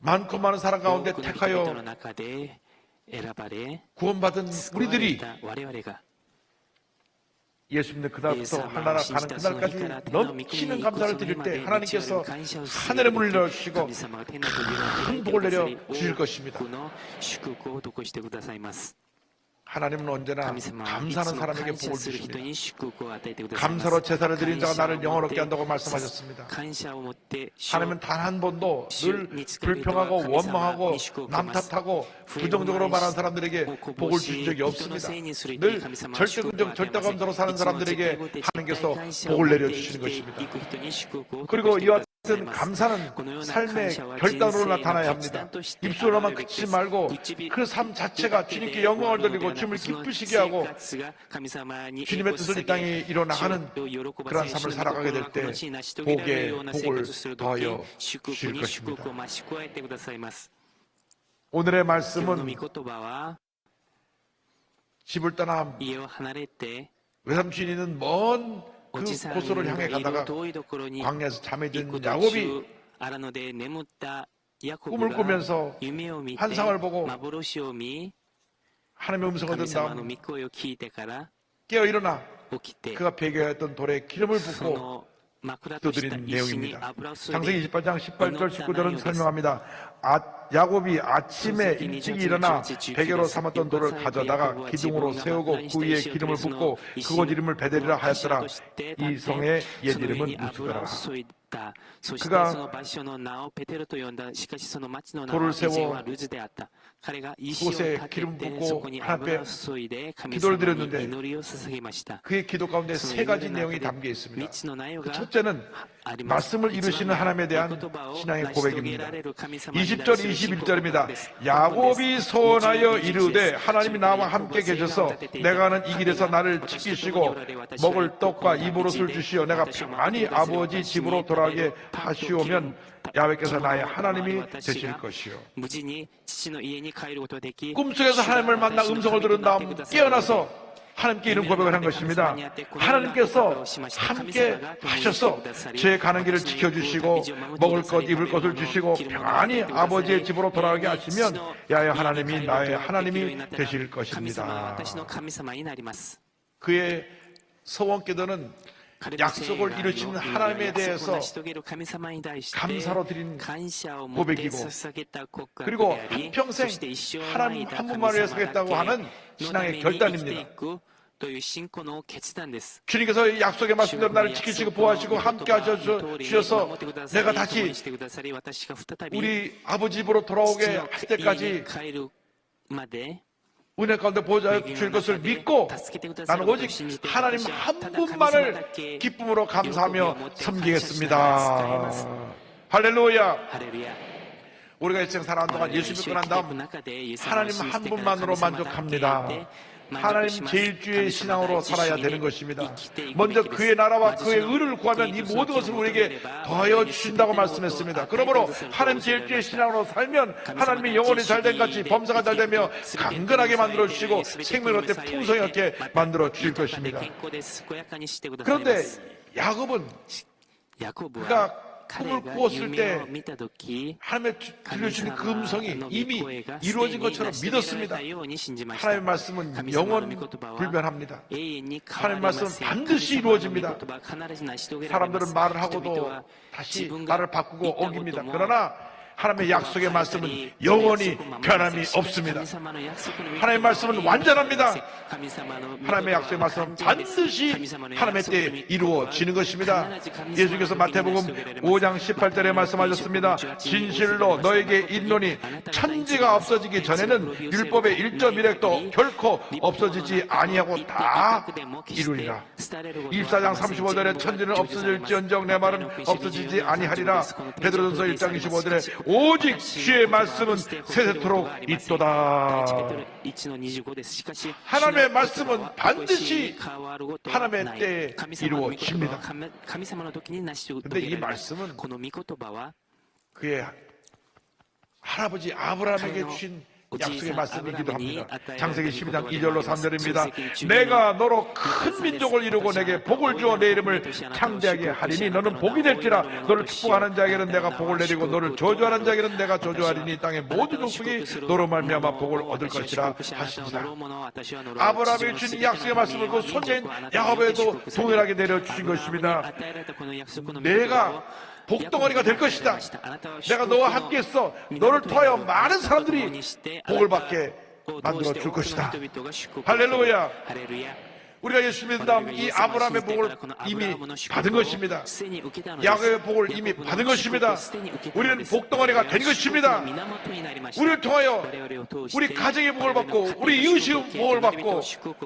많고 많은 사람 가운데 택하여 구원받은 우리들이 예수 믿는 그날부터 하나나라 가는 그날까지 넘치는 감사를 드릴 때 하나님께서 하늘의 문을 열어주시고 큰 복을 내려 주실 것입니다. 하나님은 언제나 감사하는 사람에게 복을 주십니다. 감사로 제사를 드린 자가 나를 영원롭게 한다고 말씀하셨습니다. 하나님은 단 한 번도 늘 불평하고 원망하고 남 탓하고 부정적으로 말하는 사람들에게 복을 주신 적이 없습니다. 늘 절대 긍정 절대 감사로 사는 사람들에게 하나님께서 복을 내려주시는 것입니다. 그리고 이와 같은 감사는 삶의 결단으로 나타나야 합니다. 입술로만 그치지 말고 그 삶 자체가 주님께 영광을 돌리고 주님을 기쁘시게 하고 주님의 뜻을 이 땅에 이뤄나가는 그런 삶을 살아가게 될 때 복을 더하여 주실 것입니다. 오늘의 말씀은 집을 떠나 외삼촌이는 먼 그 고소를 향해 가다가 광야에서 잠에 든 야곱이 꿈을 꾸면서 환상을 보고 하나님의 음성을 듣는 다음 깨어 일어나 그가 배교했던 돌에 기름을 붓고 기도드린 내용입니다. 창세기 28장 18절 19절은 설명합니다. 야곱이 아침에 일찍 일어나 베개로 삼았던 돌을 가져다가 기둥으로 세우고 그 위에 기름을 붓고 그곳 이름을 베델이라 하였더라. 이 성의 옛 이름은 루스더라. 그가 돌을 세워 그곳에 기름 붓고 하나님 앞에 기도를 드렸는데 그의 기도 가운데 세 가지 내용이 담겨 있습니다. 그 첫째는 말씀을 이루시는 하나님에 대한 신앙의 고백입니다. 20절 21절입니다. 야곱이 소원하여 이르되 하나님이 나와 함께 계셔서 내가 가는 이 길에서 나를 지키시고 먹을 떡과 입으로술 주시어 내가 평안히 아버지 집으로 돌아가게 하시오면 야훼께서 나의 하나님이 되실 것이요. 꿈속에서 하나님을 만나 음성을 들은 다음 깨어나서 하나님께 이런 고백을 한 것입니다. 하나님께서 함께 하셔서 제 가는 길을 지켜주시고 먹을 것 입을 것을 주시고 평안히 아버지의 집으로 돌아가게 하시면 야훼 하나님이 나의 하나님이 되실 것입니다. 그의 소원 기도는 약속을 이루시는 하나님에 대해서 감사로 드린 고백이고 그리고 한평생 하나님 한 분만을 위해 서겠다고 하는 신앙의 결단입니다. 주님께서 약속의 말씀대로 나를 지키시고 보호하시고 함께 하셔서 내가 다시 우리 아버지 집으로 돌아오게 할 때까지 은혜 가운데 보호자여 주실 것을 믿고 나는 오직 하나님 한 분만을 기쁨으로 감사하며 섬기겠습니다. 할렐루야. 우리가 일생 살아가는 동안 예수 믿고 난 다음 하나님 한 분만으로 만족합니다. 하나님 제일주의 신앙으로 살아야 되는 것입니다. 먼저 그의 나라와 그의 의를 구하면 이 모든 것을 우리에게 더하여 주신다고 말씀했습니다. 그러므로 하나님 제일주의 신앙으로 살면 하나님이 영혼이 잘된 같이 범사가 잘되며 강건하게 만들어주시고 생명을 얻게 풍성히 얻게 만들어 주실 것입니다. 그런데 야곱은 그가 꿈을 꾸었을 때 하나님의 들려주신 그 음성이 이미 이루어진 것처럼 믿었습니다. 하나님의 말씀은 영원 불변합니다. 하나님의 말씀은 반드시 이루어집니다. 사람들은 말을 하고도 다시 말을 바꾸고 어깁니다. 그러나 하나님의 약속의 말씀은 영원히 변함이 없습니다. 하나님의 말씀은 완전합니다. 하나님의 약속의 말씀은 반드시 하나님의 때에 이루어지는 것입니다. 예수께서 마태복음 5장 18절에 말씀하셨습니다. 진실로 너에게 이르노니 천지가 없어지기 전에는 율법의 1.1획도 결코 없어지지 아니하고 다 이루리라. 24장 35절에 천지는 없어질지언정 내 말은 없어지지 아니하리라. 베드로전서 1장 25절에 오직 주의 말씀은 세세토록 있도다. 하나님의 말씀은 반드시 하나님의 때에 이루어집니다. 그런데 이 말씀은 그의 할아버지 아브라함에게 주신 약속의 말씀이기도 합니다. 창세기 12장 2절로 3절입니다. 내가 너로 큰 민족을 이루고 내게 복을 주어 내 이름을 창대하게 하리니 너는 복이 될지라. 너를 축복하는 자에게는 내가 복을 내리고 너를 저주하는 자에게는 내가 저주하리니 땅의 모든 족속이 너로 말미암아 복을 얻을 것이라 하시니라. 아브라함이 주신 약속의 말씀을 그 손자인 야곱에도 동일하게 내려주신 것입니다. 내가 복덩어리가 될 것이다. 내가 너와 함께 있어 너를 통하여 많은 사람들이 복을 받게 만들어 줄 것이다. 할렐루야. 우리가 예수 믿는 다음 이 아브라함의 복을 이미 받은 것입니다. 야곱의 복을 이미 받은 것입니다. 우리는 복덩어리가 된 것입니다. 우리를 통하여 우리 가정의 복을 받고 우리 이웃의 복을 받고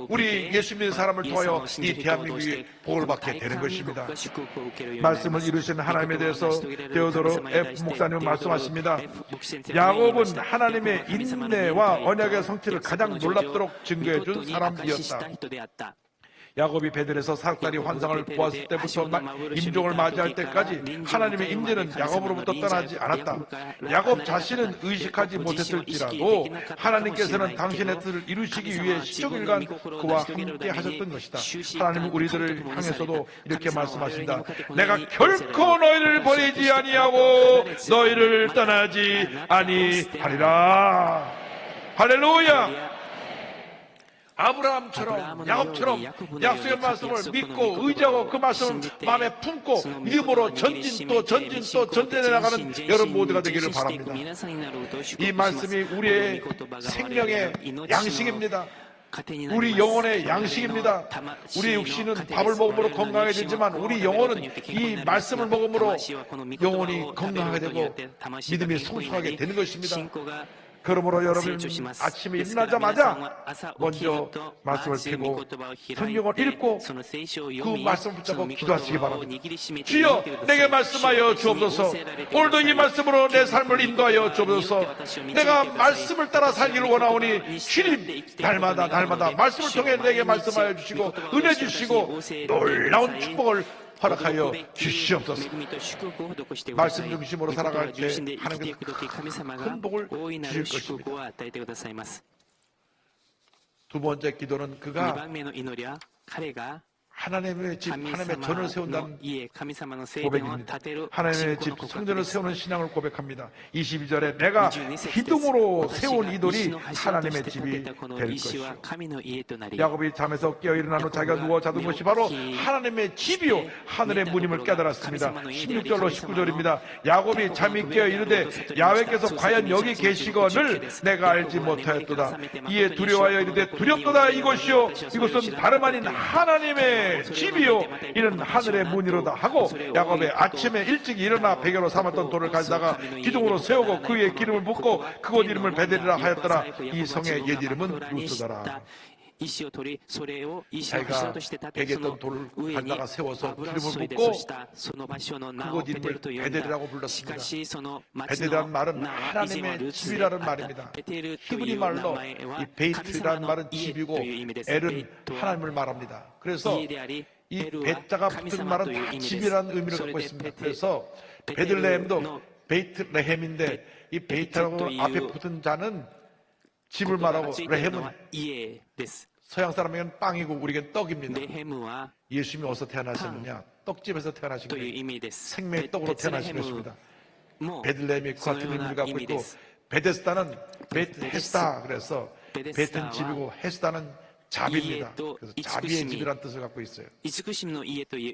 우리 예수 믿는 사람을 통하여 이 대한민국이 복을 받게 되는 것입니다. 말씀을 이루신 하나님에 대해서 데오도로 F 목사님은 말씀하십니다. 야곱은 하나님의 인내와 언약의 성취를 가장 놀랍도록 증거해 준 사람이었다. 야곱이 베들에서 사륙다리 환상을 보았을 때부터 임종을 맞이할 때까지 하나님의 임재는 야곱으로부터 떠나지 않았다. 야곱 자신은 의식하지 못했을지라도 하나님께서는 당신의 뜻을 이루시기 위해 십종일간 그와 함께 하셨던 것이다. 하나님은 우리들을 향해서도 이렇게 말씀하신다. 내가 결코 너희를 버리지 아니하고 너희를 떠나지 아니하리라. 할렐루야. 아브라함처럼 야곱처럼 약속의 말씀을 믿고 의지하고 그 말씀을 마음에 품고 믿음으로 전진 또 전진 또 전진해 나가는 여러분 모두가 되기를 바랍니다. 이 말씀이 우리의 생명의 양식입니다. 우리 영혼의 양식입니다. 우리 육신은 밥을 먹음으로 건강해지지만 우리 영혼은 이 말씀을 먹음으로 영혼이 건강하게 되고 믿음이 성숙하게 되는 것입니다. 그러므로 여러분 아침에 일어나자마자 먼저 말씀을 펴고 성경을 읽고 그 말씀을 붙잡고 기도하시기 바랍니다. 주여 내게 말씀하여 주옵소서. 오늘도 이 말씀으로 내 삶을 인도하여 주옵소서. 내가 말씀을 따라 살기를 원하오니 주님 날마다 말씀을 통해 내게 말씀하여 주시고 은혜 주시고 놀라운 축복을 허락하여 주시옵소서. 말씀 중심으로 살아갈 때 하나님께서 큰 복을 주실 것입니다. 두 번째 기도는 그가 하나님의 집, 하나님의 전을 세운다는 고백입니다. 하나님의 집, 성전을 세우는 신앙을 고백합니다. 22절에 내가 기둥으로 세운 이 돌이 하나님의 집이 될 것이요. 야곱이 잠에서 깨어 일어난 후 자기가 누워 자던 것이 바로 하나님의 집이요 하늘의 문임을 깨달았습니다. 16절로 19절입니다. 야곱이 잠이 깨어 이르되 야훼께서 과연 여기 계시거늘 내가 알지 못하였도다. 이에 두려워하여 이르되 두렵도다. 이것이요 이것은 다름 아닌 하나님의 집이요 이는 하늘의 문이로다 하고 야곱의 아침에 일찍 일어나 베개로 삼았던 돌을 가져다가 기둥으로 세우고 그 위에 기름을 붓고 그곳 이름을 베델이라 하였더라. 이 성의 옛 이름은 루스더라. 자기가 베개던 돌을 가져다가 세워서 기름을 붓고 그곳 이름을 베델이라고 불렀습니다. 베델이라는 말은 하나님의 집이라는 말입니다. 히브리 말로 이 베이트라는 말은 집이고 엘은 하나님을 말합니다. 그래서 이 베자가 붙은 말은 다 집이라는 의미를 갖고 있습니다. 그래서 베들레헴도 베이트레헴인데 이 베이트라고 앞에 붙은 자는 집을 말하고 레헴은 서양 사람에게는 빵이고 우리에게는 떡입니다. 예수님이 어디서 태어나셨느냐? 떡집에서 태어나신 거예요. 생명의 떡으로 태어나신 것입니다. 베들레헴이 그 같은 의미를 갖고 있고 베데스다는 베트헤스다 그래서 베트는 집이고 헤스다는 자비입니다. 그래서 자비의 집이라는 뜻을 갖고 있어요.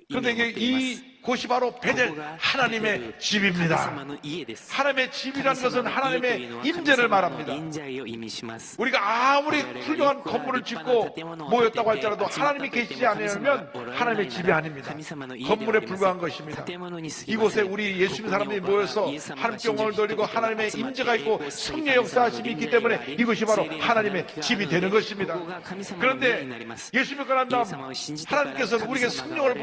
그런데 이게 이 이곳이 바로 베델 하나님의 집입니다. 하나님의 집이라는 것은 하나님의 임재를 말합니다. 우리가 아무리 훌륭한 건물을 짓고 모였다고 할지라도 하나님이 계시지 않으면 하나님의 집이 아닙니다. 건물에 불과한 것입니다. 이곳에 우리 예수 믿는 사람들이 모여서 하나님께 영광을 돌리고 하나님의 임재가 있고 성령의 역사하심이 있기 때문에 이것이 바로 하나님의 집이 되는 것입니다. 그런데 예수 믿고 난 다음 하나님께서는 우리에게 성령을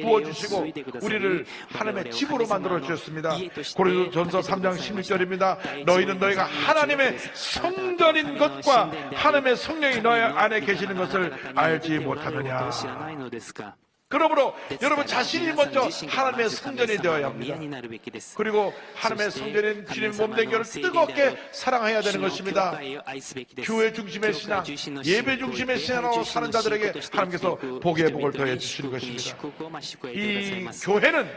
부어주시고 우리를 하나님의 집으로 만들어 주셨습니다. 고린도전서 3장 16절입니다. 너희는 너희가 하나님의 성전인 것과 하나님의 성령이 너희 안에 계시는 것을 알지 못하느냐. 그러므로 여러분 자신이 먼저 하나님의 성전이 되어야 합니다. 그리고 하나님의 성전인 주님 몸된 교회를 뜨겁게 사랑해야 되는 것입니다. 교회 중심의 신앙, 예배 중심의 신앙으로 사는 자들에게 하나님께서 복의 복을 더해 주시는 것입니다. 이 교회는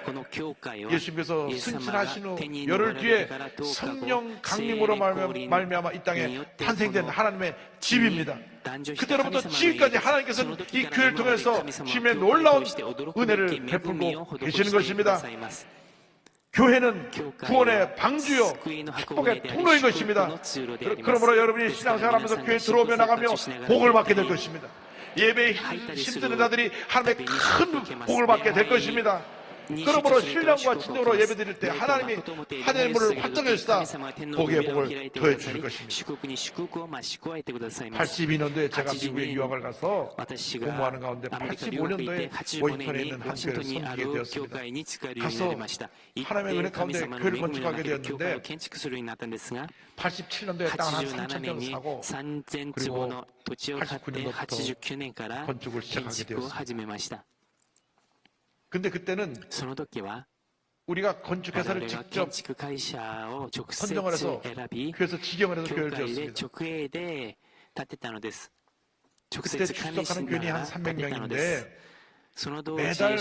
예수님께서 승천하신 후 열흘 뒤에 성령 강림으로 말미암아 이 땅에 탄생된 하나님의 집입니다. 그때로부터 지금까지 하나님께서는 이 교회를 통해서 주님의 놀라운 은혜를 베풀고 계시는 것입니다. 교회는 구원의 방주요 축복의 통로인 것입니다. 그러므로 여러분이 신앙생활하면서 교회에 들어오며 나가며 복을 받게 될 것입니다. 예배에 힘쓰는 자들이 하나님의 큰 복을 받게 될 것입니다. 그러므로 신령과 진정으로 예배드릴 때 하나님이 하늘의 문을 활짝 열사 복의 복을 더해 주실 것입니다. 82년도에 제가 미국에 유학을 가서 공부하는 가운데 85년도에 워싱턴에 있는 한 교회를 섬기게 되었습니다. 가서 하나님의 은혜 가운데 교회를 건축하게 되었는데 87년도에 땅 한 3,000평 사고 그리고 89년도부터 건축을 시작하게 되었습니다. 근데 그때는 우리가 건축회사를 직접 선정을 해서 그래서 지경을 해서 교회를 지었습니다. 그때 출석하는 교인이 한 300명인데 매달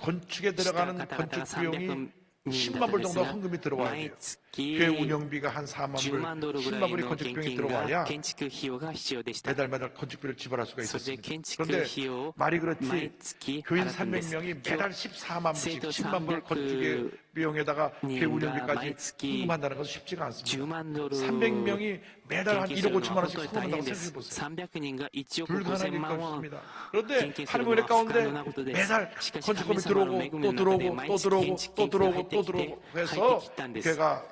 건축에 들어가는 건축 비용이 10만 불 정도 헌금이 들어와야 돼요. 교회 운영비가 한 4만 불, 10만 불이 건축 비용이 들어와야 매달 건축비를 지불할 수가 있었습니다. 그런데 말이 그렇지 교인 300명이 매달 14만 불씩 10만 불 건축의 비용에다가 교회 운영비까지 헌금한다는 것은 쉽지가 않습니다. 300명이 매달 한 1억 5천만 원씩 헌금한다고 생각해보세요. 불가능할 것입니다. 그런데 하나님의 은혜 가운데 매달 건축금이 들어오고 또 들어오고 또 들어오고 또 들어오고 또 들어오고 해서 교회가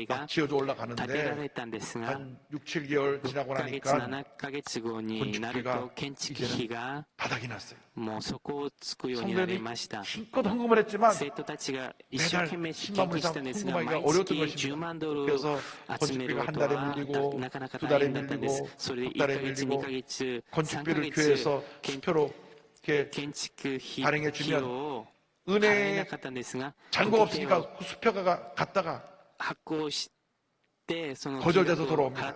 막 지어져 올라가는데 한 6, 7개월 지나고 나니까 건축비가 이제는 바닥이 났어요. 성도들이 힘껏 헌금을 했지만 매달 10만 불 이상 헌금하기가 어려웠던 것입니다. 그래서 건축비가 한 달에 밀리고 두 달에 밀리고 석 달에 밀리고 건축비를 교회에서 수표로 이렇게 발행해 주면 은행에 잔고가 없으니까 그 수표가 갔다가 거절돼서 돌아옵니다.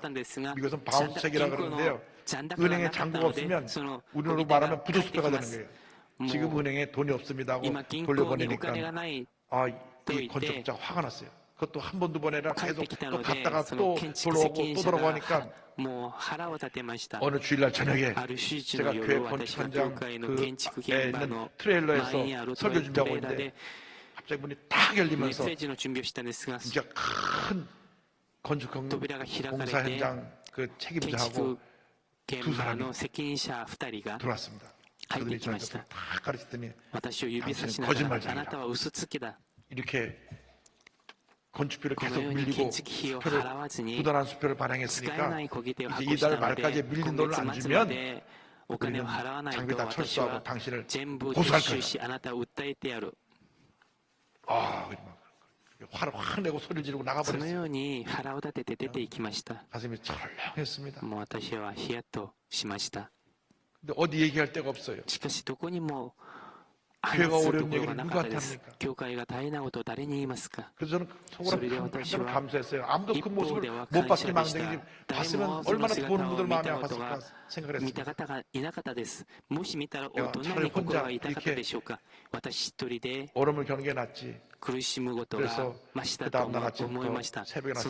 이것은 바운스 책이라 그러는데요. 은행에 잔고가 없으면 우리로 말하면 부도수표가 되는 거예요. 지금 은행에 돈이 없습니다 하고 돌려보내니까 이 건축자가 화가 났어요. 그것도 한 번, 두 번 아니라 계속 또 갔다가 또 돌아오고 또 돌아가니까 어느 주일날 저녁에 제가 교회 건축 현장 그 있는 트레일러에서 설교 준비하고 있는데 갑자기 문이 딱 열리면서 진짜 큰 건축 공사 현장 그 책임자하고 두 사람이 들어왔습니다. 그들이 저한테 다 가르치더니 당신은 거짓말쟁이다. 이렇게 건축비를 계속 밀리고 수표를 부단한 수표를 발행했으니까 이제 이달 말까지 밀린 돈을 안 주면 우리는 장비 다 철수하고 당신을 고소할 거야. 화를 확 내고 소리를 지르고 나가버렸어요. 가슴이 철렁했습니다. 근데 어디 얘기할 데가 없어요. 교회가 어려운 얘기를 누구한테 합니까? 그래서 저는 속으로 한자로 감사했어요. 아무도 그 모습을 못 봤기 망정이지 봤으면 얼마나 보는 분들 마음이 아팠을까 생각을 했습니다. 내가 차라리 혼자 이렇게 얼음을 겨는 게 낫지. 그래서 그 다음날 아침부터 새벽에 나서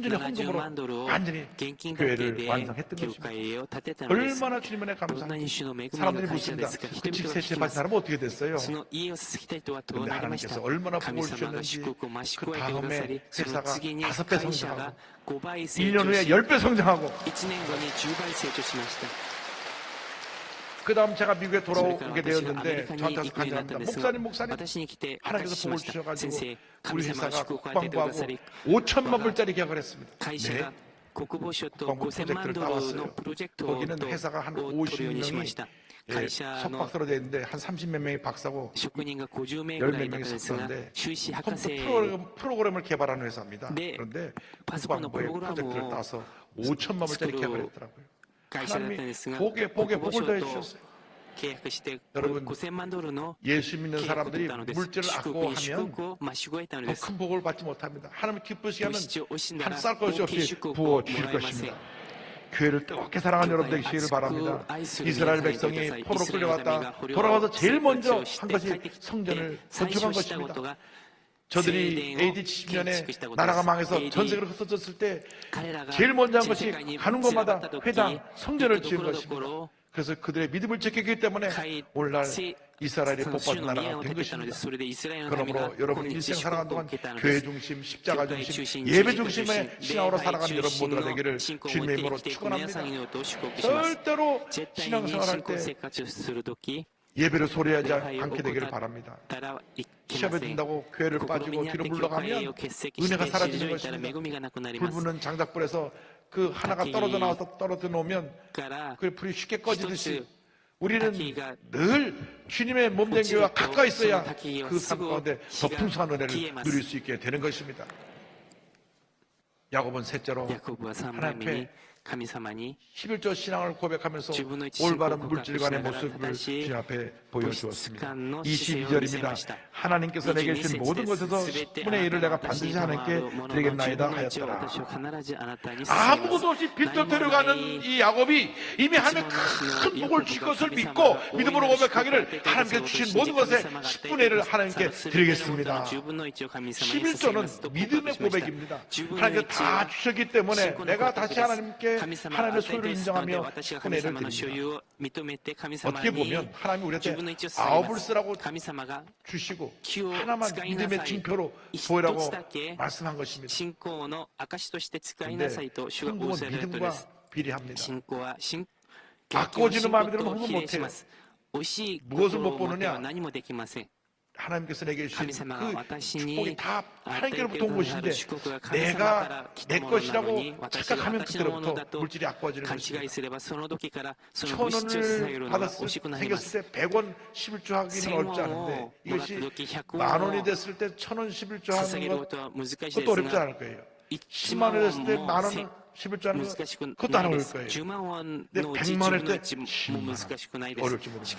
순전히 헌금으로 완전히 교회를 완성했던 것입니다. 얼마나 주님 은혜 감사합니다. 사람들이 묻습니다. 그 집 세 채 받은 사람은 어떻게 됐어요? 그런데 하나님께서 얼마나 복을 주셨는지 그 다음에 회사가 5배 성장하고 1년 후에 10배 성장하고 그 다음 제가 미국에 돌아오게 되었는데 저한테 와서 간증합니다. 목사님 하나님께서 복을 주셔가지고 우리 회사가 국방부하고 5천만 불짜리 계약을 했습니다. 네. 国防省と 국방부 5000万 프로젝트를 ドルの 따왔어요. プロジェクト 거기는 と 회사가 한 を取るようにしま 50명이 した。 예, 会社の 석박사로 돼 있는데 한 30몇 명이 박사고 職人が50名ぐら 10몇 いだっ 명이 たんですが、 석사인데 修士博 컴퓨터 士 프로그램을 개발하는 회사입니다. 네, 그런데 파소콘의 국방부의 프로그램을 프로젝트를 따서 5천만 원짜리 스크롤 개발했더라고요. 会社だったんで 하나님이 すが、 복에 国防 복을 省 더해 と 주셨어요. 契約して 여러분 5000万ドルの 예수 믿는 契約を取 사람들이 ったのです 물질을 祝福 아까워하면 祝福を増し加えたので 더 す。 큰 복을 받지 못합니다. 하나님 기쁘시게 하면 物質を惜しんだら 한 쌀 것이 大きい 없이 祝福を 부어 も 주실 らえません。 것입니다. 교회를 뜨겁게 사랑하는 여러분 되시기를 바랍니다. 이스라엘 백성이 포로로 끌려갔다 돌아와서 제일 먼저 한 것이 성전을 건축한 것입니다. 저들이 AD 70년에 나라가 망해서 전 세계로 흩어졌을 때 제일 먼저 한 것이 가는 곳마다 회당, 성전을 지은 것입니다. 그래서 그들의 믿음을 지켰기 때문에 오늘날 이스라엘이 복받은 나라가 된 것입니다. 그러므로 여러분 일생 살아가는 동안 교회 중심, 십자가 중심, 예배 중심의 신앙으로 살아가는 여러분 모두가 되기를 주님의 이름으로 축원합니다. 절대로 신앙생활할 때 예배를 소리하지 않게 되기를 바랍니다. 시험에 든다고 교회를 빠지고 뒤로 물러가면 은혜가 사라지는 것입니다. 불붙는 장작불에서 그 하나가 떨어져 나와서 떨어져 놓으면 그 불이 쉽게 꺼지듯이 우리는 늘 주님의 몸된 교회와 가까이 있어야 그 삶 가운데 더 풍성한 은혜를 누릴 수 있게 되는 것입니다. 야곱은 셋째로 하나님 앞에 11조 신앙을 고백하면서 올바른 물질관의 모습을 주님 앞에 보여주었습니다. 22절입니다. 하나님께서 내게 주신 모든 것에서 10분의 1을 내가 반드시 하나님께 드리겠나이다 하였더라. 아무것도 없이 빚도 데려가는 이 야곱이 이미 하나님의 큰 복을 주실 것을 믿고 믿음으로 고백하기를 하나님께서 주신 모든 것의 10분의 1을 하나님께 드리겠습니다. 11조는 믿음의 고백입니다. 하나님께서 다 주셨기 때문에 내가 다시 하나님께 하나님의 소유를 인정하며 10분의 1을 드립니다. 어떻게 보면 하나님이 우리한테 9을 쓰라고 주시고 하나만 믿음의 징표로 보이라고 말씀한 것입니다. 그런데 헌금은 믿음과 비례합니다. 아까워지는 마음이 들면 헌금 못해요. 무엇을 못 보느냐? 하나님께서 내게 주신 그 축복이 다 하나님께로부터 온 것인데 내가 내 것이라고 착각하면 그때로부터 물질이 아까워지는 것입니다. 1,000원을 받았을 생겼을 때 100원 11조 하기는 어렵지 않은데 이것이 10,000원이 됐을 때 1,000원 11조 하는 것도 어렵지 않을 거예요. 10만 원이 됐을 때 10,000원 11조 하는 것 그것도 안 어려울 거예요. 근데 100만 원일 때 10만 원 어려울지 모릅니다.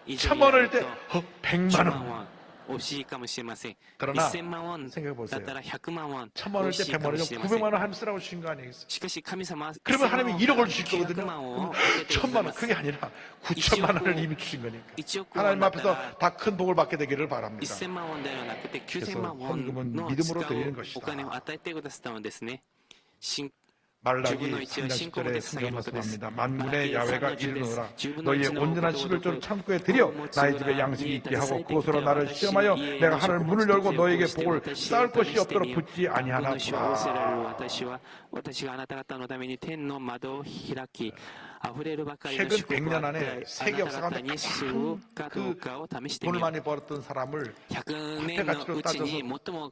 1,000만 원일 때 100만 원 그러나 생각해보세요. 1,000만 원일 때 100만 원이면 900만 원 하면 쓰라고 주신 거 아니겠어요? 그러면 하나님이 1억을 주실 거거든요. 1,000만 원 그게 아니라 9천만 원을 이미 주신 거니까 하나님 앞에서 다 큰 복을 받게 되기를 바랍니다. 그래서 헌금은 믿음으로 드리는 것이다. 말라기 3장 10절에 성경 말씀합니다. 만군의 야훼가 이르노라 너희의 온전한 11조를 창고에 들여 나의 집에 양식이 있게 하고 그곳으로 나를 시험하여 내가 하늘 문을 열고 너에게 복을 쌓을 것이 없도록 붙지 아니하나 보라. 최근 100년 안에 세계 역사 가운데 가장 그 돈을 많이 벌었던 사람을 화폐 가치로 따져서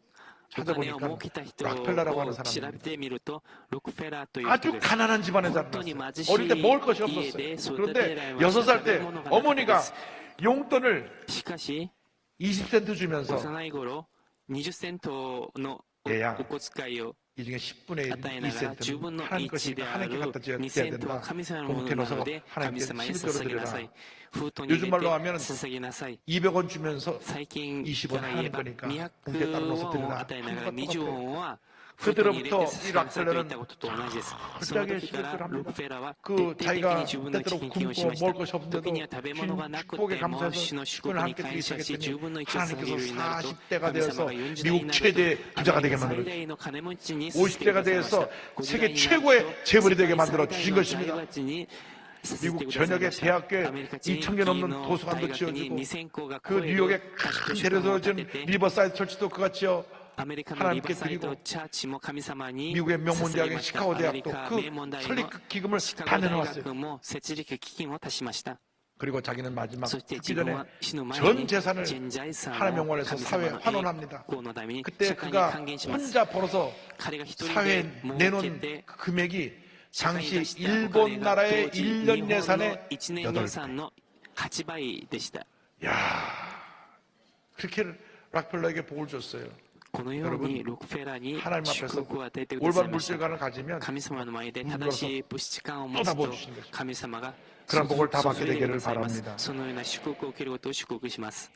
찾아보니까 락펠러라고 하는 사람입니다. 아주 가난한 집안에 자랐어요. 어릴 때 먹을 것이 없었어요. 그런데 6살 때 어머니가 용돈을 20센트 주면서 얘야 이 중에 10분의 2센트는 하나님 것이니까 하나님께 갖다 줘야 된다. 봉투에 넣어서 하나님께 11조로 드려라. 요즘 말로 하면 200원 주면서 20원 하나님 거니까 봉투에 따로 넣어서 드려라. 하는 것과 똑같아요. 그때로부터 이 락펠러는 철저하게 시작을 합니다. 그 자기가 때때로 굶고 먹을 것이 없는데도 주님 축복에 감사해서 그걸 함께 드리기 시작했더니 하나님께서 40대가 되어서 미국 최대 부자가 되게 만들어주셨어요. 50대가 되어서 세계 최고의 재벌이 되게 만들어 주신 것입니다. 미국 전역의 대학교에 2,000개 넘는 도서관도 지어주고 그 뉴욕에 큰 데려서진 리버사이드 철치도 그가 지어 하나님께 드리고 미국의 명문 대학인 시카고 대학도 그 설립 기금을 다 내놓았어요. 그리고 자기는 마지막 そして 죽기 自分 전에 は死ぬ前 전 に 재산을 全財産 하나님 を 영원에서 神 사회에 様の 환원합니다. 栄光のために 그때 社会に 그가 還元します。 혼자 벌어서 彼が一人で 사회에 儲け 내놓은 て 그 금액이 社会に 당시 出したお 일본 金が 나라의 当時 1년 日本の 예산의 1年 8배. 予算の8倍でした。 야, 그렇게 락펠러에게 복을 줬어요. このようにロックフェラーに 하나님 祝 앞에서 福を与えてください 올바른 ました。 물질관을 가지면 神様の前で正しい物質観を持つ 쏟아부어 と 주시는 것입니다. 神様が 그런 복을 다 注 받게 いでく 되기를 ださいます。 바랍니다. そのような祝福を受けることを祝福します。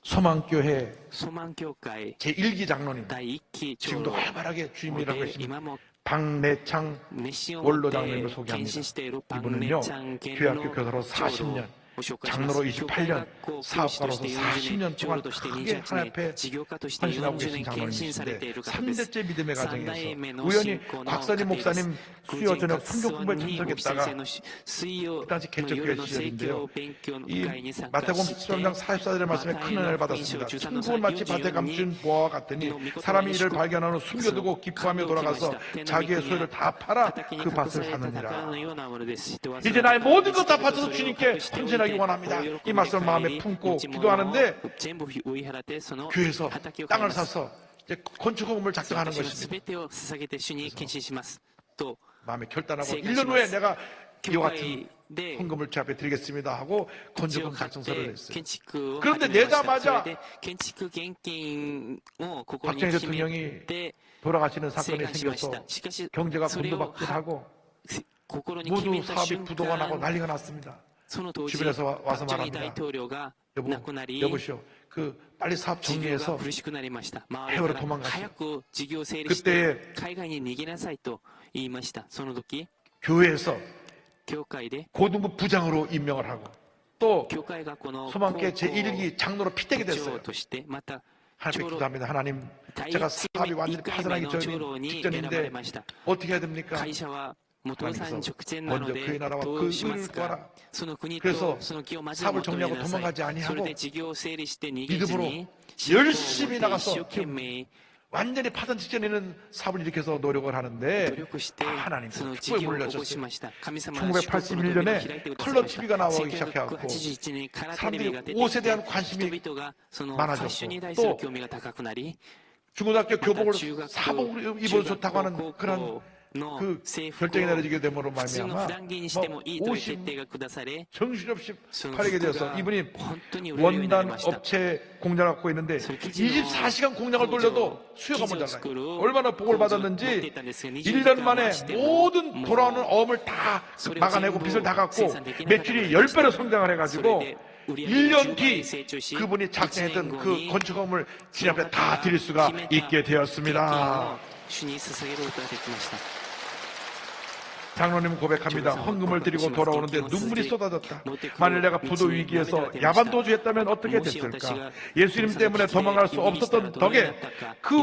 소망교회 ソマン教会 제1기 장로님, 第一期長 지금도 老 활발하게 주임이라고 で 계신 今も 박내창 熱心を持っ 원로 て 장로님을 献 소개합니다. 身しているパンネ 이분은요 ちゃん系 교회학교 の 교사로 長老 40년, を紹介しま 장로로 す。教会 28년, 学校教師として 사업가로서 40 40년 年、長 동안 老として 크게 28 하나님 年、 앞에 事業家として 헌신하고 40 계신 年献身されてい 장로님이신데 る方です。 3대째 믿음의 3 가정에서 代目の 우연히 信仰の 박선임 家庭です。 목사님 偶 수요 然 저녁 活 성경 動 공부에 に牧師 참석했다가 先生の水曜 그 당시 の 개척교회 夜の説 시절인데요. 教勉強の 이 会に参加 마태복음 して 13장 44절의 말씀에 큰 은혜를 받았습니다. 천국은 마치 밭에 감춘 보화와 같으니 사람이 이를 발견한 후 숨겨두고 기뻐하며 돌아가서 자기의 소유를 다 팔아 그 밭을 사느니라. 이제 나의 모든 것 다 바쳐서 주님께 헌신하기 원합니다. 이 말씀을 마음에 품고 기도하는데 교회에서 땅을 사서 이제 건축허금을 작성하는 것입니다. 마음에 결단하고 1년 후에 내가 이와 같은 헌금을 제 앞에 드리겠습니다 하고 건축허금 작성서를 냈어요. 그런데 내자마자 박정희 대통령이 돌아가시는 사건이 생겨서 경제가 곤두박질하고 모두 사업이 부도가 나고 난리가 났습니다. 주변에서 와서 말합니다. 여보시오, 그 빨리 사업 정리해서 해외로 도망가시오. 그때 교회에서 고등부 부장으로 임명을 하고 또 소망교회 제1기 장로로 피대게 됐어요. 하나님께 기도합니다. 하나님, 제가 사업이 완전히 파산하기 직전인데 어떻게 해야 됩니까? 하나님께서 먼저 그의 나라와 그 의를 구하라. 그래서 사업을 정리하고 도망가지 아니하고 믿음으로 열심히 나가서 완전히 파산 직전에는 사업을 일으켜서 노력을 하는데 하나님께서 축복에 물려줬어요. 1981년에 컬러 TV가 나오기 시작해갖고 사람들이 옷에 대한 관심이 많아졌고 또 중고등학교 교복을 사복을 입어도 좋다고 하는 그런 그 결정이 내려지게 됨으로 말미암아 옷이 정신없이 팔리게 되어서 이분이 원단 업체 공장을 갖고 있는데 24시간 공장을 돌려도 수요가 모자라요. 얼마나 복을 받았는지 1년 만에 모든 돌아오는 어음을 다 막아내고 빚을 다 갚고 매출이 10배로 성장을 해가지고 1년 뒤 그분이 작성했던 그 건축업을 주님 앞에 다 드릴 수가 있게 되었습니다. 장로님 고백합니다. 헌금을 드리고 돌아오는데 눈물이 쏟아졌다. 만일 내가 부도 위기에서 야반도주했다면 어떻게 됐을까? 예수님 때문에 도망갈 수 없었던 덕에 그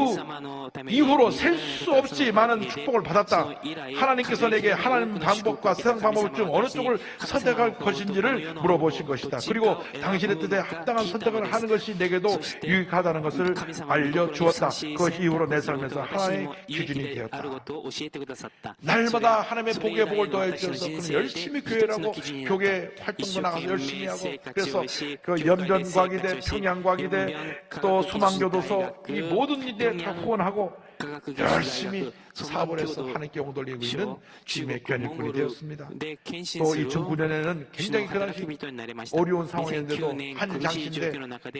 이후로 셀 수 없이 많은 축복을 받았다. 하나님께서 내게 하나님 방법과 세상 방법 중 어느 쪽을 선택할 것인지를 물어보신 것이다. 그리고 당신의 뜻에 합당한 선택을 하는 것이 내게도 유익하다는 것을 알려주었다. 그 이후로 내 삶에서 하나의 기준이 되었다. 날마다 하나님의 복의 복을 더해 주셔서 열심히 교회라고 교회 활동도 나가서 열심히 하고 그래서 그 연변과기대, 평양과기대, 또 소망교도소 이 모든 일에 다 후원하고 열심히 사업을 해서 하나님께 영광 돌리고 있는 주님의 귀한 일꾼이 되었습니다. 또 2009년에는 굉장히 그 당시 어려운 상황이었는데도 한 장신대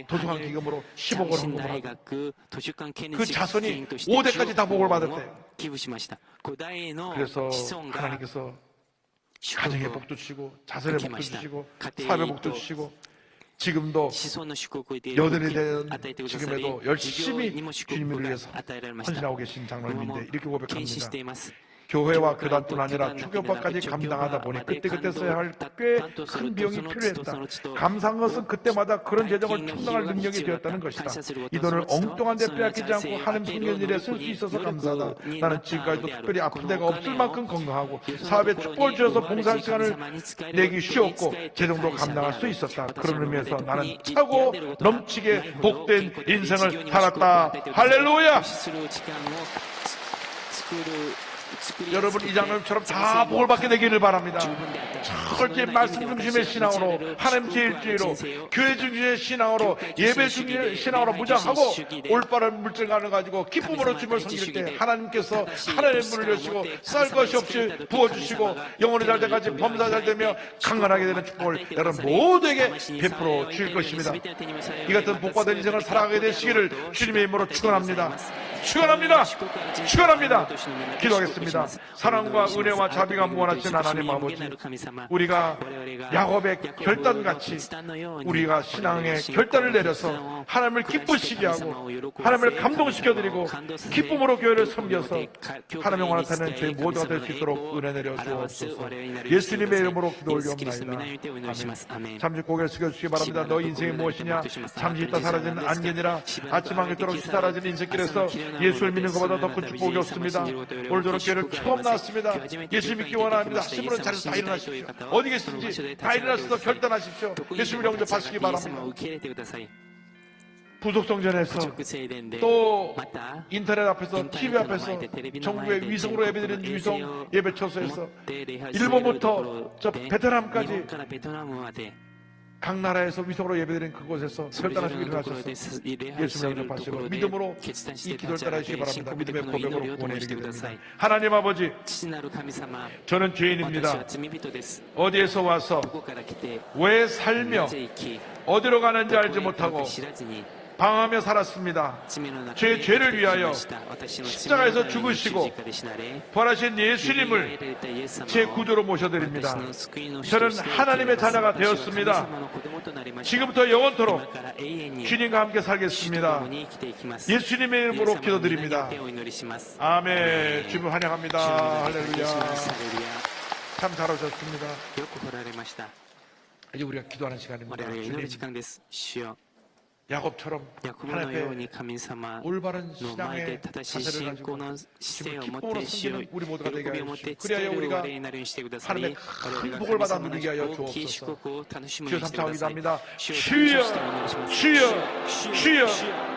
도서관 기금으로 10억을 헌금하고 그 자손이 5대까지 다 복을 받았대요. 그래서 하나님께서 가정의 복도 주시고 자손의 복도 주시고 사업의 복도 주시고 지금도 여든이 되는 지금에도 열심히 주님을 위해서 헌신하고 계신 장로님인데 이렇게 고백합니다. 교회와 교단뿐 아니라 초교파까지 감당하다 보니 그때그때 써야 할 꽤 큰 비용이 필요했다. 감사한 것은 그때마다 그런 재정을 충당할 능력이 되었다는 것이다. 이 돈을 엉뚱한 데 빼앗기지 않고 하나님 성전 일에 쓸 수 있어서 감사하다. 나는 지금까지도 특별히 아픈 데가 없을 만큼 건강하고 사업에 축복을 주어서 봉사할 시간을 내기 쉬웠고 재정도 감당할 수 있었다. 그런 의미에서 나는 차고 넘치게 복된 인생을 살았다. 할렐루야! 여러분 이 장로님처럼 다 복을 받게 되기를 바랍니다. 첫째 말씀 중심의 신앙으로, 하나님 제일주의로, 교회 중심의 신앙으로, 예배 중심의 신앙으로 무장하고 올바른 물질관을 가지고 기쁨으로 주님을 섬길 때 하나님께서 하나님의 문을 여시고 쌀 것이 없이 부어주시고 영혼이 잘 돼가지 범사 잘 되며 강건하게 되는 축복을 여러분 모두에게 베풀어 주실 것입니다. 이 같은 복받은 인생을 살아가게 되시기를 주님의 이름으로 축원합니다. 축원합니다. 축원합니다. 기도하겠습니다. 사랑과 은혜와 자비가 무한하신 하나님 아버지, 우리가 야곱의 결단같이 우리가 신앙의 결단을 내려서 하나님을 기쁘시게 하고 하나님을 감동시켜드리고 기쁨으로 교회를 섬겨서 하나님의 원하타는 저희 모두가 될 수 있도록 은혜 내려 주옵소서. 예수님의 이름으로 기도 올려옵나이다. 아멘. 잠시 고개를 숙여주시기 바랍니다. 너 인생이 무엇이냐? 잠시 있다 사라지는 안개니라. 아침 한개도록 사라지는 인생길에서 예수를 믿는 것보다 더 큰 축복이 없습니다. 오늘 저런 교회를 처음 나왔습니다. 예수 믿기 원합니다. 하시는 자리에서 다 일어나십시오. 어디 계신지 다 일어나셔서 결단하십시오. 예수를 영접하시기 바랍니다. 부속성전에서 또 인터넷 앞에서 TV 앞에서 정부의 위성으로 예배드리는 위성 예배 처소에서 일본부터 저 베트남까지 각 나라에서 위성으로 예배드리는 그곳에서 결단하시고 일어나셔서 예수를 영접하시고 믿음으로 이 기도를 따라주시기 바랍니다. 믿음의 고백으로 구원에 이르게 됩니다. 하나님 아버지, 저는 죄인입니다. 어디에서 와서 왜 살며 어디로 가는지 알지 못하고 방황하며 살았습니다. 제 죄를 위하여 십자가에서 죽으시고 부활하신 예수님을 제 구주로 모셔드립니다. 저는 하나님의 자녀가 되었습니다. 지금부터 영원토록 주님과 함께 살겠습니다. 예수님의 이름으로 기도드립니다. 아멘. 주님 환영합니다. 할렐루야. 참 잘하셨습니다. 이제 우리가 기도하는 시간입니다. 주님, 야곱처럼 하나님 앞에 올바른 신앙의 자세를 가지고 기쁨으로 섬기는 우리 모두가 되게 하여 주시고, 그리하여 우리가 하나님의 큰 복을 받아 누리게 하여 주옵소서. 주여 삼창을 기도합니다. 주여, 주여, 주여.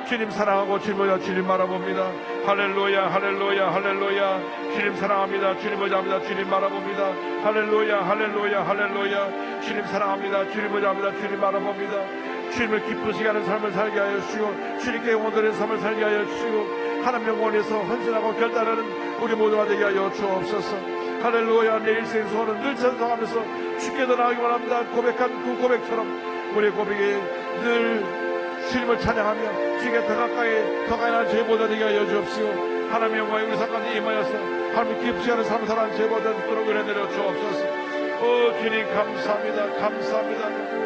주님 사랑하고 주님 바라봅니다. 할렐루야, 할렐루야, 할렐루야. 주님 사랑합니다. 주님 보자합니다. 주님 바라봅니다. 할렐루야, 할렐루야, 할렐루야. 주님 사랑합니다. 주님 보자합니다. 주님 바라봅니다. 주님을 기쁘시게 하는 삶을 살게 하여 주시고, 주님께 영원한 삶을 살게 하여 주시고, 하나님 영원에서 헌신하고 결단하는 우리 모두가 되게 하여 주옵소서. 할렐루야. 내 일생 소원은 늘 찬송하면서 주께 더 나아가기 원합니다. 고백한 그 고백처럼 우리의 고백이 늘 주님을 찬양하며 주님께 더 가까이 나는 저희 모두가 되게 하여 주옵시고, 하나님의 영광이 우리 삶까지 임하여서 하나님 기쁘시게 하는 삶을 살아가는 저희 모두가 되도록 은혜 내려 주옵소서. 주님 감사합니다. 감사합니다.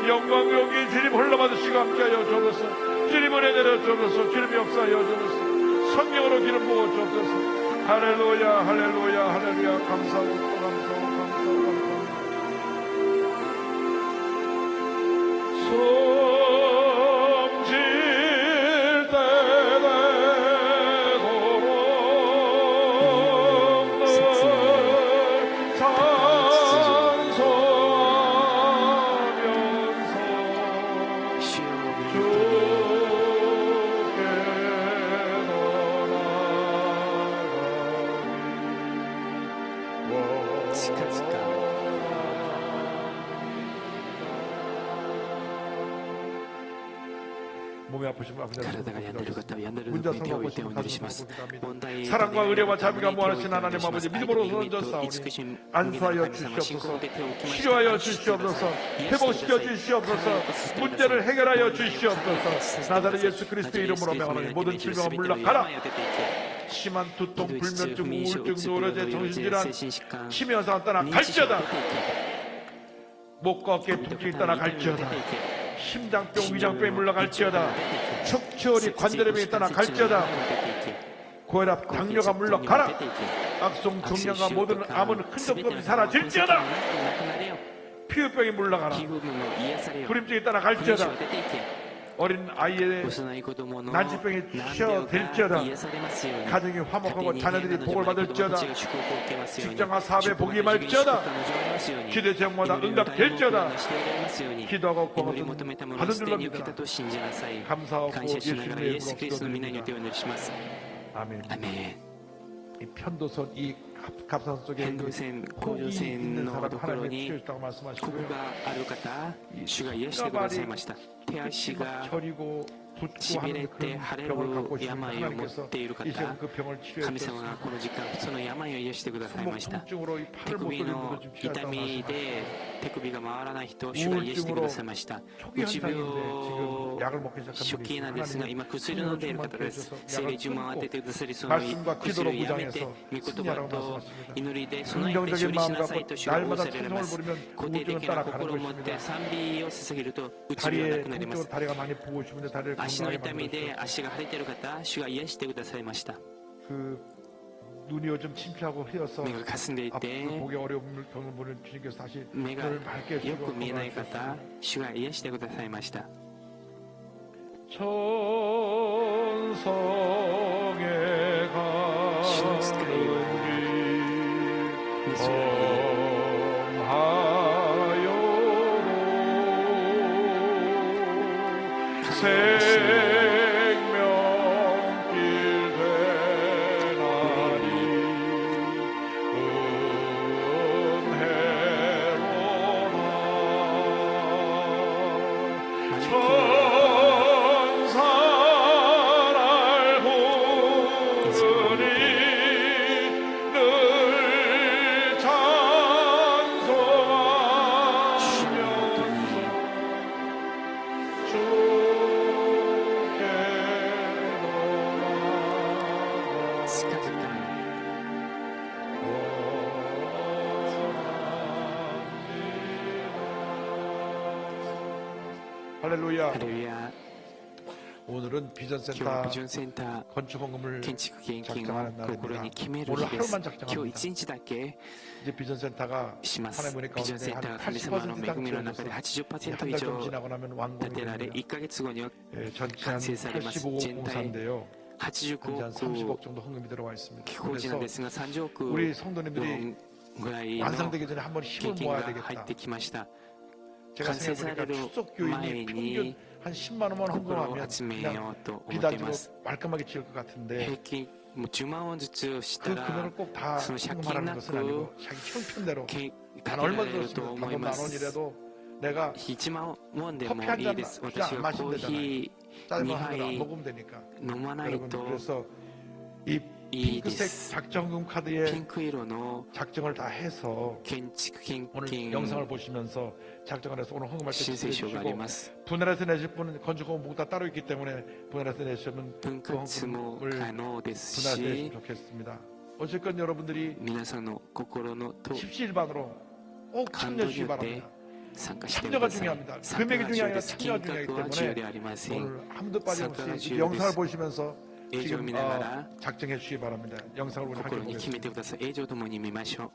영광 여기 주님 홀러받으시고 함께하여 주옵소서. 주님 은혜 내려 주옵소서. 주님 역사하여 주옵소서. 성령으로 기름 부어 주옵소서. 할렐루야, 할렐루야, 할렐루야. 감사하고 또 감사하고 감사하고 감사하고. 성질 때 되도록 몸이 아프시면 사랑과 의뢰와 자비가 무한하신 하나님 아버지, 믿음으로 던져 싸우니 안수하여 주시옵소서. 치료하여 주시옵소서. 회복시켜 주시옵소서. 문제를 해결하여 주시옵소서. 나사렛 예수 그리스도의 이름으로 명하노니 모든 질병은 물러가라. 심한 두통, 불면증, 우울증, 노려제, 정신질환, 치매현상 떠나 갈지어다. 목과 어깨 통증이 떠나 갈지어다. 심장병, 위장병이 물러갈지어다. 척추혈이 관절염이 떠나 갈지어다. 고혈압, 당뇨가 물러가라. 악성 종양과 모든 암은 흔적도 없이 사라질지어다. 피부병이 물러가라. 불임증이 떠나 갈지어다. 어린 아이의 난치병이 치료될지어다. 가정이 화목하고 자녀들이 복을 받을지어다. 직장과 사업에 복이 임할지어다. 기대 제목마다 응답될지어다. 기도하고 구하고 받은 줄로 믿어라. 감사하고 예수님의 이름으로 기도드립니다. 아멘. 이 편도선, 이 갑산 속에 変動線、甲 복이 状腺 있는 の 사람 ところ 하나님의 に 치유했다고 ここ 말씀하시고요. がある方、主が癒してくださいました。手足 막 が 저리고 붓고 しびれ 하는 て 그런 腫れ 병을 る 갖고 있는 病を持っ 하나님께서 ている 이 시간 方、 그 병을 神様が 치료해 この時間、その病を癒してくださいました。 통증으로 이 手 팔을 못 首 돌리는 の 분들 좀 痛 치유했다고 み 말씀하시고 で手首が回らない人、主が癒してくださいました。 초기 うつ病 현상인데 지금 약을 먹기 시작한 初 분이 期なんですが、 있어요. 今薬を飲んでいる方です。聖霊充満を当ててくださり、その 말씀과 薬 기도로 をやめて、 무장해서 御言葉 승리하라고 と 말씀하십니다. 祈りで備えて勝 긍정적인 利し 마음 なさい 갖고 と主が仰 날마다 せられま 찬송을 す。 부르면 肯定 우울증은 的な 따라가는 心を持って 것입니다. 賛美を捧げると、うつ病はな 다리에 くなりま 통증으로 す。 다리가 많이 부으시면 다리를 足の 건강하게 痛みで 만들어주세요. 足が腫れている方、主が癒してくださいました。 그 눈이 요즘 침침하고 휘어서 目が霞んでい 앞으로 て、 보기 어려움을 겪는 분을 주님께서 다시 目が 눈을 밝게 よ 해주시고 く見えない方 건강하셨습니다. 、主が癒してくださいました。 천성에 생명길 되나니 은혜로나 천사를 부르니 늘 찬송하면서 주께 近づか 할렐루야. ハレルヤ、 오늘은 今日は 비전센터 ビジョンセンター 건축헌금을 建築献金を 작정하는 心に 날입니다. 決める 오늘 日です。 하루만 今日 작정합니다. 一日だけ 이제 비전센터가 します。 하나님의 ビジョン 가운데 センター 한 が神様の 80% 恵みの中で 장치해져서 80% 한 以 달 좀 上 지나고 나면 建 완공이 てられ、 됩니다. 1ヶ月後には 전체 한 完成されます 85억 全体 공사인데요. 현재 85 한 30억 億 정도 헌금이 들어와 있습니다. 工事なん 그래서 ですが、30億 우리 성도님들이 ぐらいの 완성되기 전에 한번 힘을 献金 모아야 が入っ 되겠다. てきました。 제가 完成さ 생각해보니까 れる 추석 前 교인이 평균 に 한 10만 원만 心を 헌금하면 集め 그냥 ようと思ってい 비단지로 ます。 말끔하게 지을 것 같은데 平均もう10万ウォンずつし 그 たら 금액을 꼭 다その借金 헌금하라는 な 것은 く 아니고 자기 형편대로 建て 단 ら 얼마 れると 들었으면 思い 단돈 ま 만 す。 원이라도 내가 1万ウォンでも 커피 한 いい 잔 です。 그냥 私 안 はコー 마시면 ヒ 되잖아요. ー 짜장면 2 한 잔 杯 먹으면 되니까 飲まない 여러분 と 그래서 이 いいで 핑크색 す。 작정금 ピ 카드에 ンク色の 작정을 다 해서 建築献 오늘 金 영상을 보시면서 작정을 해서 오늘 헌금할 때 申請書があり 주시고 ます。 분할해서 내실 분은 건축허금 모두 다 따로 있기 때문에 분할해서 내시면 分 그 割も 헌금을 可能です 분할해서 し 내시면 좋겠습니다. 어쨌건 여러분들이 皆さんの心のと 십시일반으로 꼭 感動に 참여하시기 よって 바랍니다. 参加してく 참여가 ださい。 중요합니다. 参加 금액이 が重 중요한 要 아니라 です。金 참여가 額 중요하기 は重要 때문에 ではありません。 오늘 한도 빠짐없이 참여가 이 중요해요. 영상을 보시면서 映像を 지금 見ながら 작정해 주시기 바랍니다. 영상을 우리 함께 心に決め 보겠습니다. てください。映像ともに見ましょう。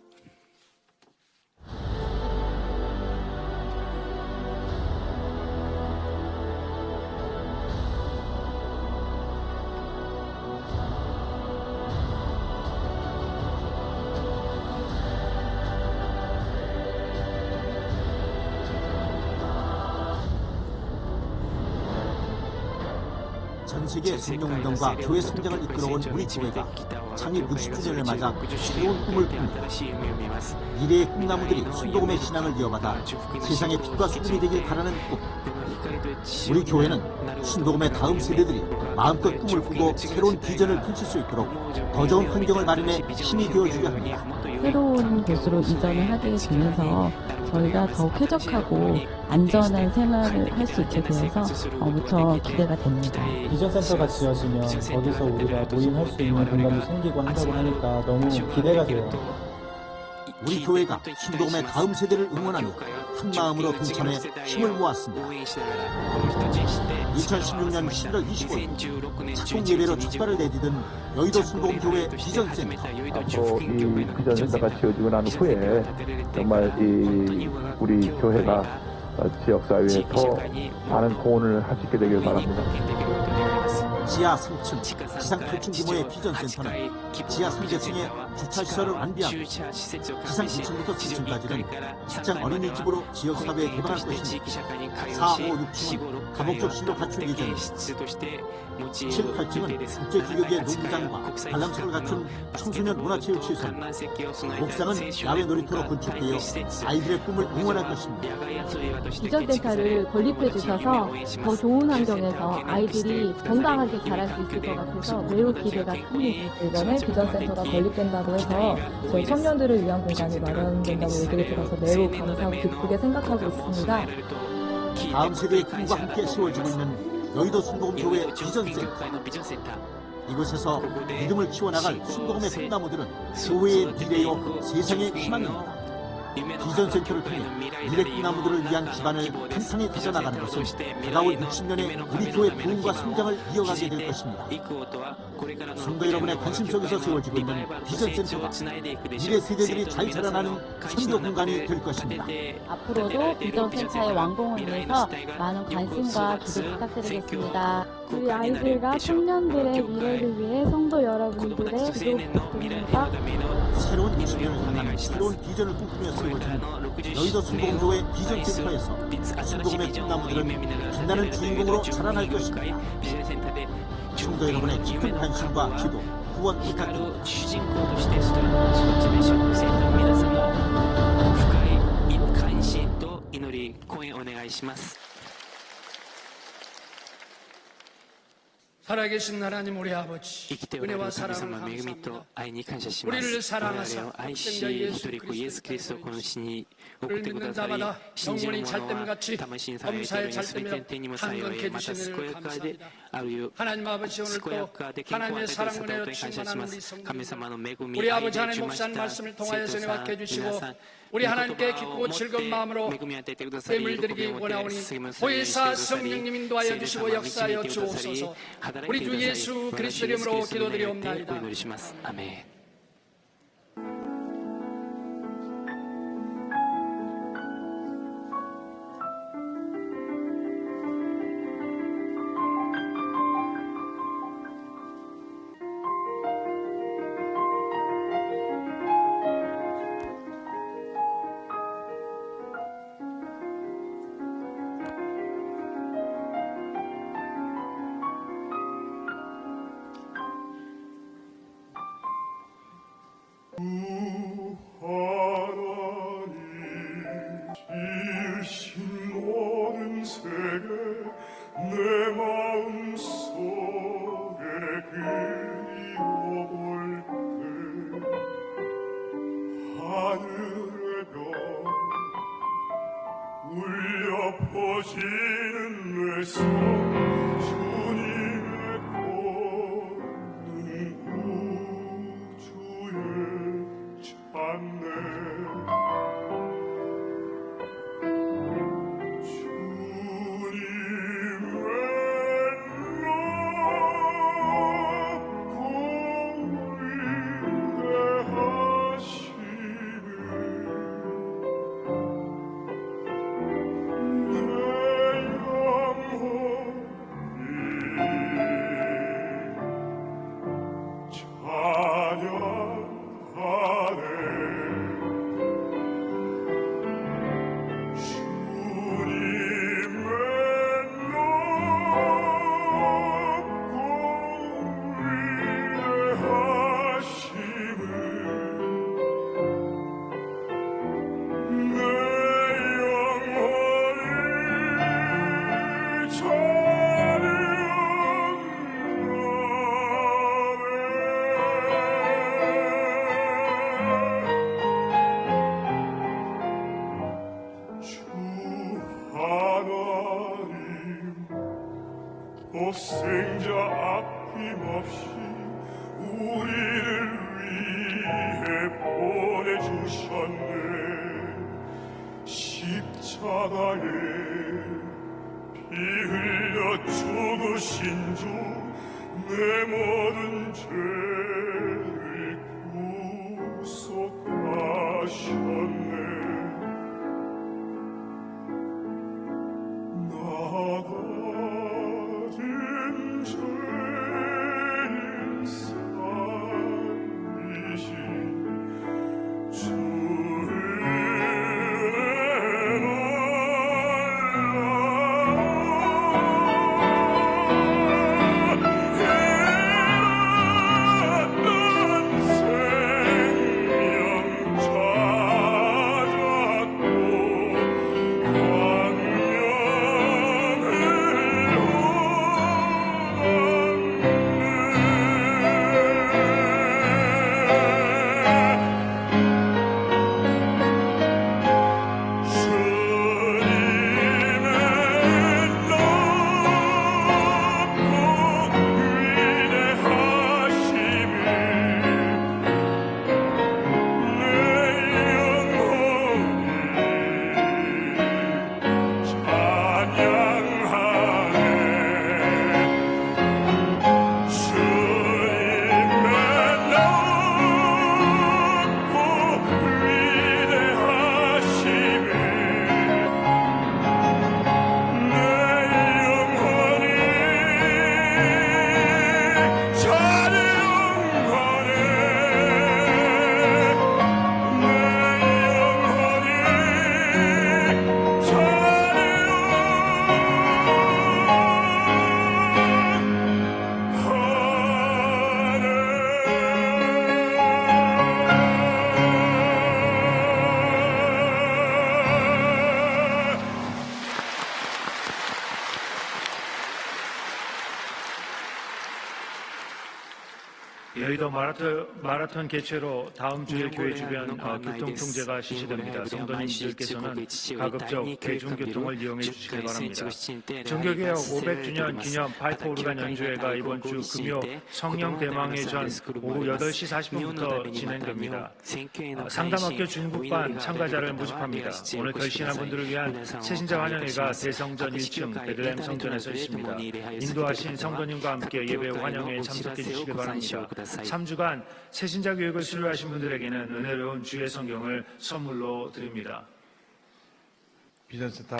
전 세계 성령운동과 교회 성장을 이끌어온 우리 교회가 창립 60주년을 맞아 새로운 꿈을 꿉니다. 미래의 꿈나무들이 순복음의 신앙을 이어받아 세상의 빛과 소금이 되길 바라는 꿈. 우리 교회는 순복음의 다음 세대들이 마음껏 꿈을 꾸고 새로운 비전을 펼칠 수 있도록 더 좋은 환경을 마련해 힘이 되어주려 합니다. 새로운 곳으로 이전을 하게 되면서 저희가 더욱 쾌적하고 안전한 생활을 할 수 있게 되어서 무척 기대가 됩니다. 비전센터가 지어지면 거기서 우리가 모임할 수 있는 공간도 생기고 한다고 하니까 너무 기대가 돼요. 우리 교회가 순복음의 다음 세대를 응원하며 한 마음으로 동참해 힘을 모았습니다. 2016년 11월 25일 착공 예배로 첫발을 내디딘 여의도 순복음교회 비전센터. 앞으로 이 비전센터가 지어지고 난 후에 정말 이 우리 교회가 지역사회에 더 많은 공헌을 할 수 있게 되길 바랍니다. 지하 3층, 지상 8층 규모의 비전센터는 지하 3계층의 주차시설을 완비하고 지상 2층부터 7층까지는 직장 어린이집으로 지역사회에 개방할 것입니다. 4, 5, 6층은 다목적 실로 갖춘 예정입니다. 7, 8층은 국제규격의 농구장과 관람석을 갖춘 청소년 문화체육시설, 옥상은 야외 놀이터로 건축되어 아이들의 꿈을 응원할 것입니다. 비전센터를 건립해 주셔서 더 좋은 환경에서 아이들이 건강하게 자랄 수 있을 것 같아서 매우 기대가 큽니다. 이번에 비전센터가 건립된다고 해서 저희 청년들을 위한 공간이 마련된다고 얘기를 들어서 매우 감사하고 기쁘게 생각하고 있습니다. 다음 세대의 꿈과 함께 세워지고 있는 여의도 순복음교회 비전센터. 이곳에서 믿음을 키워나갈 순복음의 꿈나무들은 교회의 미래요 세상의 희망입니다. 비전센터를 통해 미래 꿈나무들을 위한 기반을 탄탄히 다져나가는 것은 다가올 60년의 우리 교회 부흥과 성장을 이어가게 될 것입니다. 성도 여러분의 관심 속에서 세워지고 있는 비전센터가 미래 세대들이 잘 자라나는 선교 공간이 될 것입니다. 앞으로도 비전센터의 완공을 위해서 많은 관심과 기도 부탁드리겠습니다. 우리 아이들과 청년들의 미래를 위해 성도 여러분들의 기도 부탁드립니다. 새로운 20년을 향한 새로운 비전을 꿈꾸며 세워진 여의도 순복음교회 비전센터에서 순복음의 꿈나무들은 빛나는 주인공으로 자라날 것입니다. 성도 여러분의 깊은 관심과 기도, 후원 부탁드립니다. 深い関心と祈り、講演お願いします。 살아계신 하나님 우리 아버지, 生きておられる 은혜와 神 사랑을 様の恵みと 감사합니다. 愛に感謝します。 우리를 我 사랑하사 々を愛し、 독생자 一人子イエス・キリストをこの死に送ってく 우리를 だ 믿는 さり、 자마다 信じる 영원히 者 잘됨같이 は魂にされているよう 범사에 に全ての 잘되며 点にも幸い、 강건케 また 해주시는 健やかで 감사합니다. あるよ 하나님 아버지 健 오늘도 やかで健康を与 하나님의 えてくだ 사랑 さったこ 은혜로 とに感謝し 충만한 ま 우리 す。神 성도들, 様の恵み、 우리 愛で 아버지 充 하나님 満し 목사님 た 말씀을 生 통하여서 徒 은혜 さん 받게 皆 해주시고 さん、 우리 御言 하나님께 葉を 기쁘고 持って 즐거운 마음으로 恵みを与えてくださり、 뱀을 喜び 드리기 を持って 원하오니 励まされ、 보혜사 してくださり、 성령님 인도하여 聖霊 주시고 様 역사하여 導いてくださり、 주옵소서. 働い 우리 て 주 ください。 예수 我々 그리스도 主イエス 이름으로 キリストの名によってお 기도드리옵나이다. 祈りします。アメン。모든 세계 내 마음속에 그리워볼 때 하늘의 별 울려 퍼지는 내성 주님의 권능 우주에 찬네 독생자 아낌없이 우리를 위해 보내주셨네 십자가에 피 흘려 죽으신 주 내 모든 죄를 구속하셨네 나가 죄 여의도 마라톤 개최로 다음 주에 교회 주변 교통통제가 실시됩니다. 성도님들께서는 가급적 대중교통을 이용해 주시기 바랍니다. 종교개혁 500주년 기념 파이프 오르간 연주회가 이번 주 금요 성령 대망회전 오후 8시 40분부터 진행됩니다. 상담학교 중국반 참가자를 모집합니다. 오늘 결신한 분들을 위한 새신자 환영회가 대성전 1층 베들레헴 성전에서 있습니다. 인도하신 성도님과 함께 예배 환영회에 참석해 주시기 바랍니다. 3주간 새신자 교육을 수료하신 분들에게는 은혜로운 주의 성경을 선물로 드립니다. 비전센터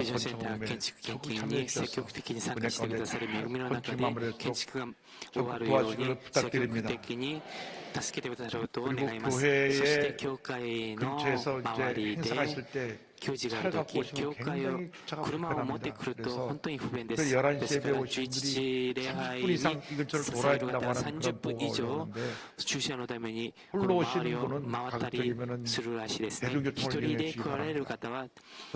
建築研究に積極的に参加してくださる恵みの中で建築が終わるように積極的に助けてくださることを願います。そして教会の周りで教授があるとき、教会を車を持ってくると本当に不便です。ですから11時礼拝に最後だったら30分以上駐車のためにこの周りを回ったりするらしいですね。一人で来られる方はバ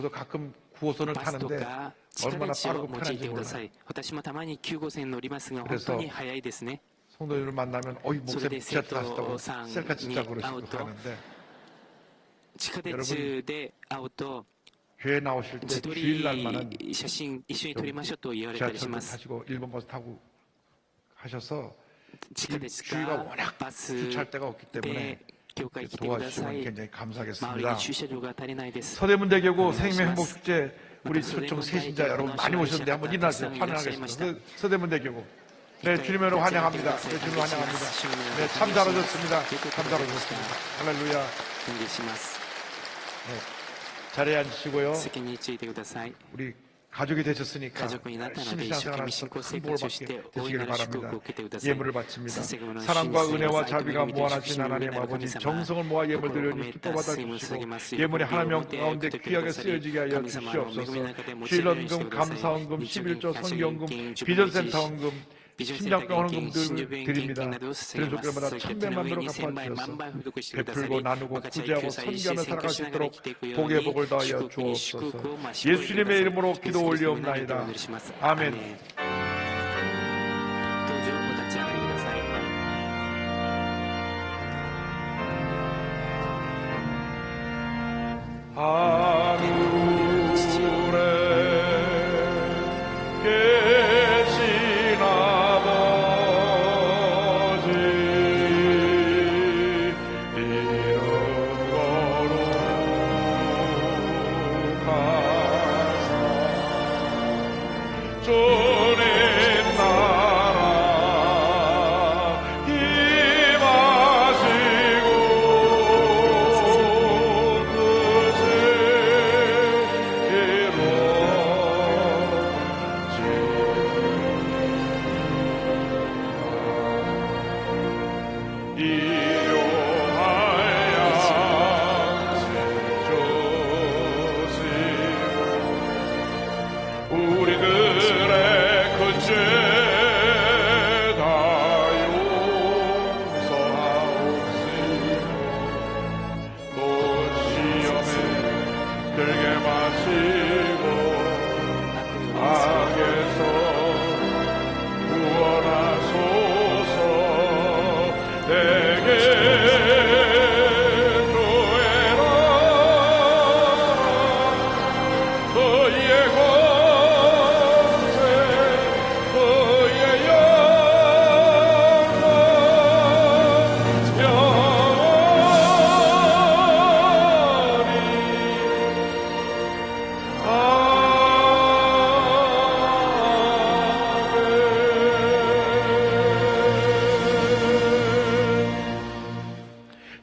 スとか地下電車を用いてください。私もたまに9号線乗りますが本当に早いですね。 성도님을 만나면 어이 목사님それで 지하철 生徒 하시다고 さん 셀카 に 찍자고 会う 그러시고 と 하는데 地下鉄で会うと 교회 나오실 때 自撮 주일날만은 り写真一緒に撮りましょうと言われたりし 지하철 ます。 타시고 일본 버스 타고 하셔서 地下鉄 주위가 か 워낙 バス 주차할 데가 없기 で 때문에 教会来てくださ 도와주시면 い。 굉장히 周り 감사하겠습니다. に駐車場が足りないです。 서대문대교구 감사합니다. 생명행복축제 우리 초청 새신자 여러분 많이 오셨는데 한번 일어나세요. 환영하겠습니다. 서대문대교구. 네, 주님으로 환영합니다. 네, 주님 환영합니다. 네, 참 잘하셨습니다. 참 잘하셨습니다. 할렐루야. 네, 자리에 앉으시고요. 우리 가족이 되셨으니까 신앙생활 하셔서 큰 복을 받게 되시기를 바랍니다. 예물을 바칩니다. 사랑과 은혜와 자비가 무한하신 하나님 아버지 정성을 모아 예물 드려니 기뻐받아 주시고 예물이 하나님 가운데 귀하게 쓰여지게 하여 주시옵소서. 주일헌금, 감사헌금, 11조 성경금, 비전센터 헌금, 심장병 헌금들 드립니다. 그런 속들마다 1000배만으로 갚아주셔서 베풀고 나누고 구제하고 선교하며 살아갈 수 있도록 복의 복을 더하여 주옵소서. 예수님의 이름으로 기도 올리옵나이다. 아멘.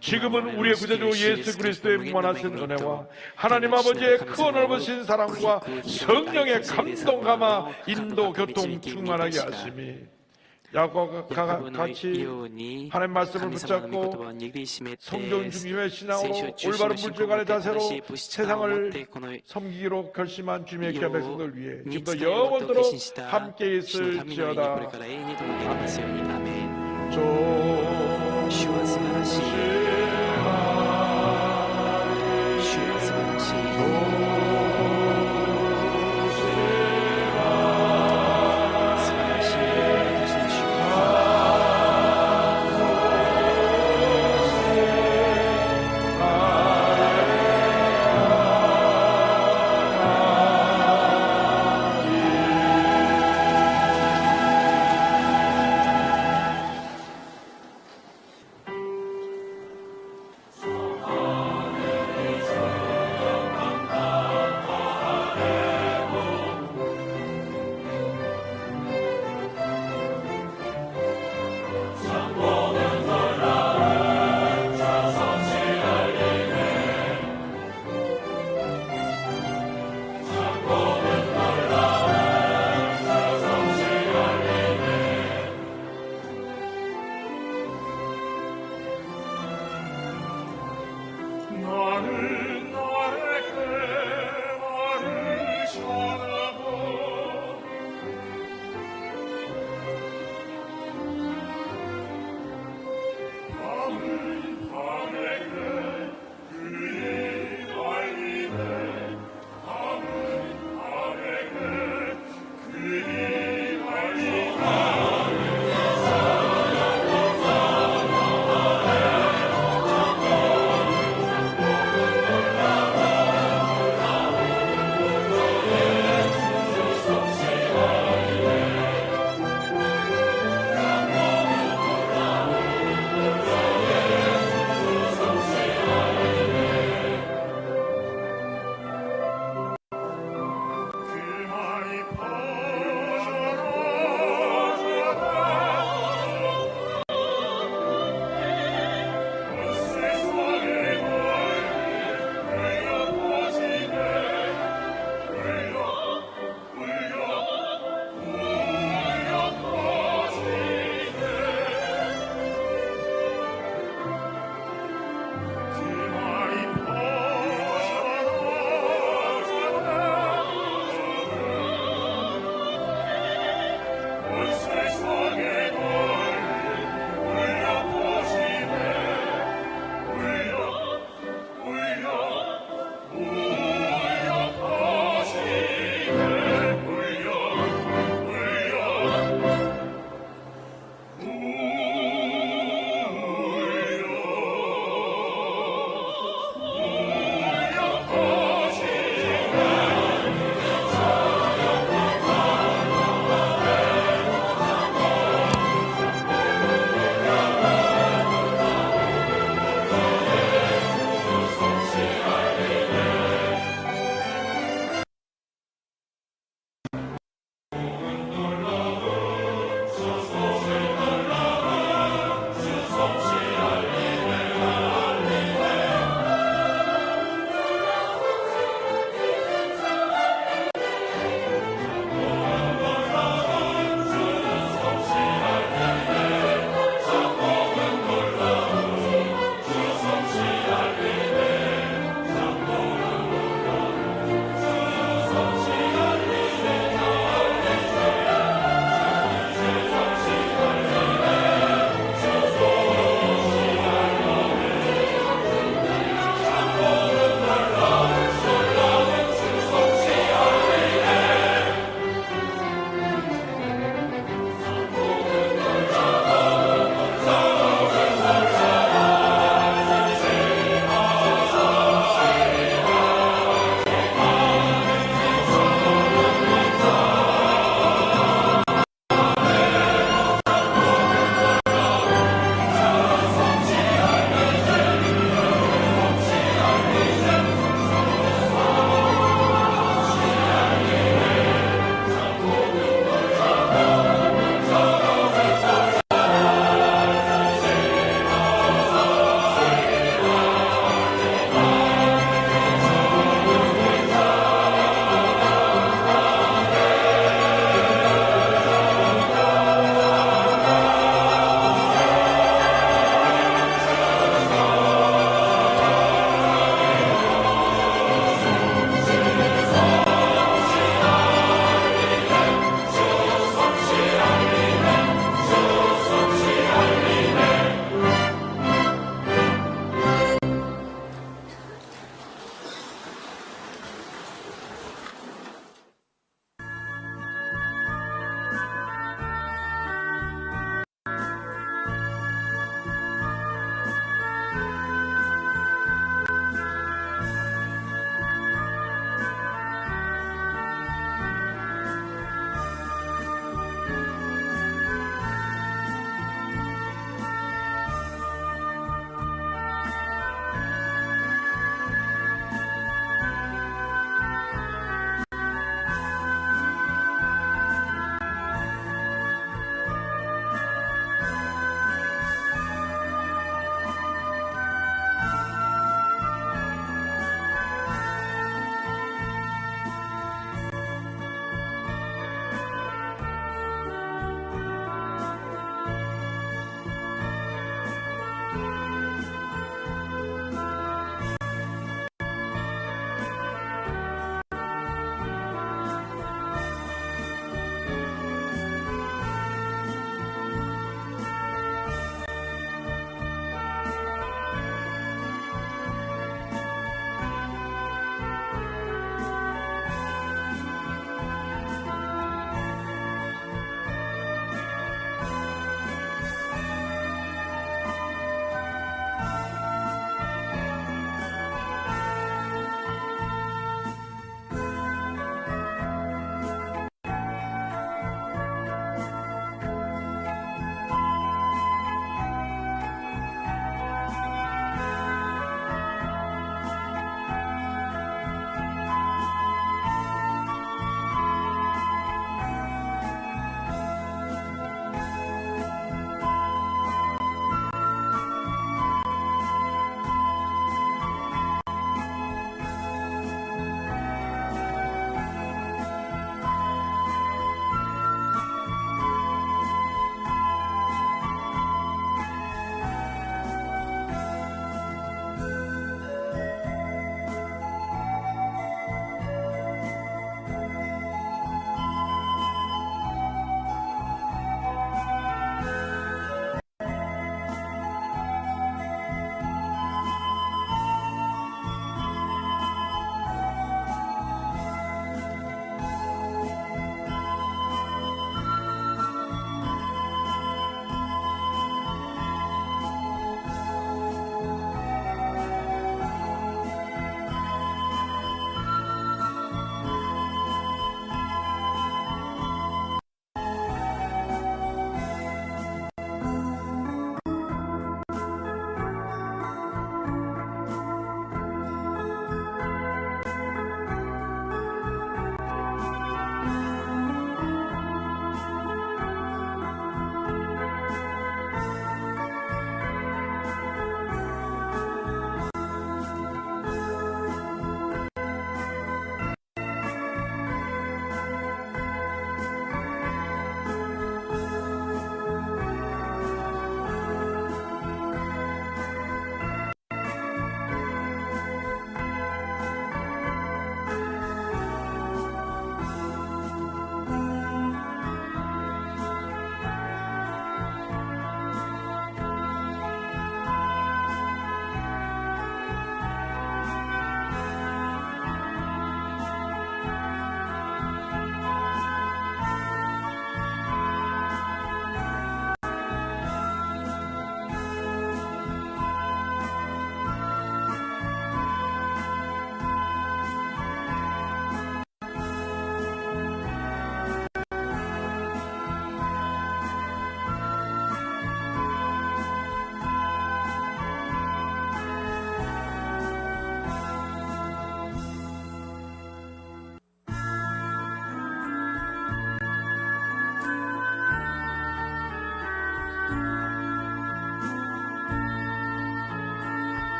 지금은 우리의 구주주 예수 그리스도의 무한하신 은혜와 하나님 아버지의 큰 넓으신 사랑과 성령의 감동 감화 인도 교통 충만하게 하심이 야곱과 같이 하나님 말씀을 붙잡고 성경 중심의 신앙으로 올바른 물질간의 자세로 세상을 섬기기로 결심한 주님의 귀한 백성들 위해 지금도 영원토록 함께 있을지어다.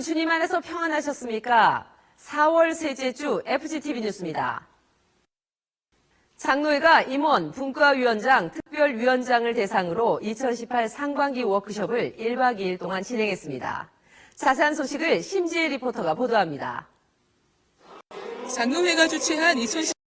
주님 안에서 평안하셨습니까? 4월 셋째 주 FGTV 뉴스입니다. 장로회가 임원, 분과위원장, 특별위원장을 대상으로 2018 상반기 워크숍을 1박 2일 동안 진행했습니다. 자세한 소식을 심지혜 리포터가 보도합니다. 장로회가 주최한 2018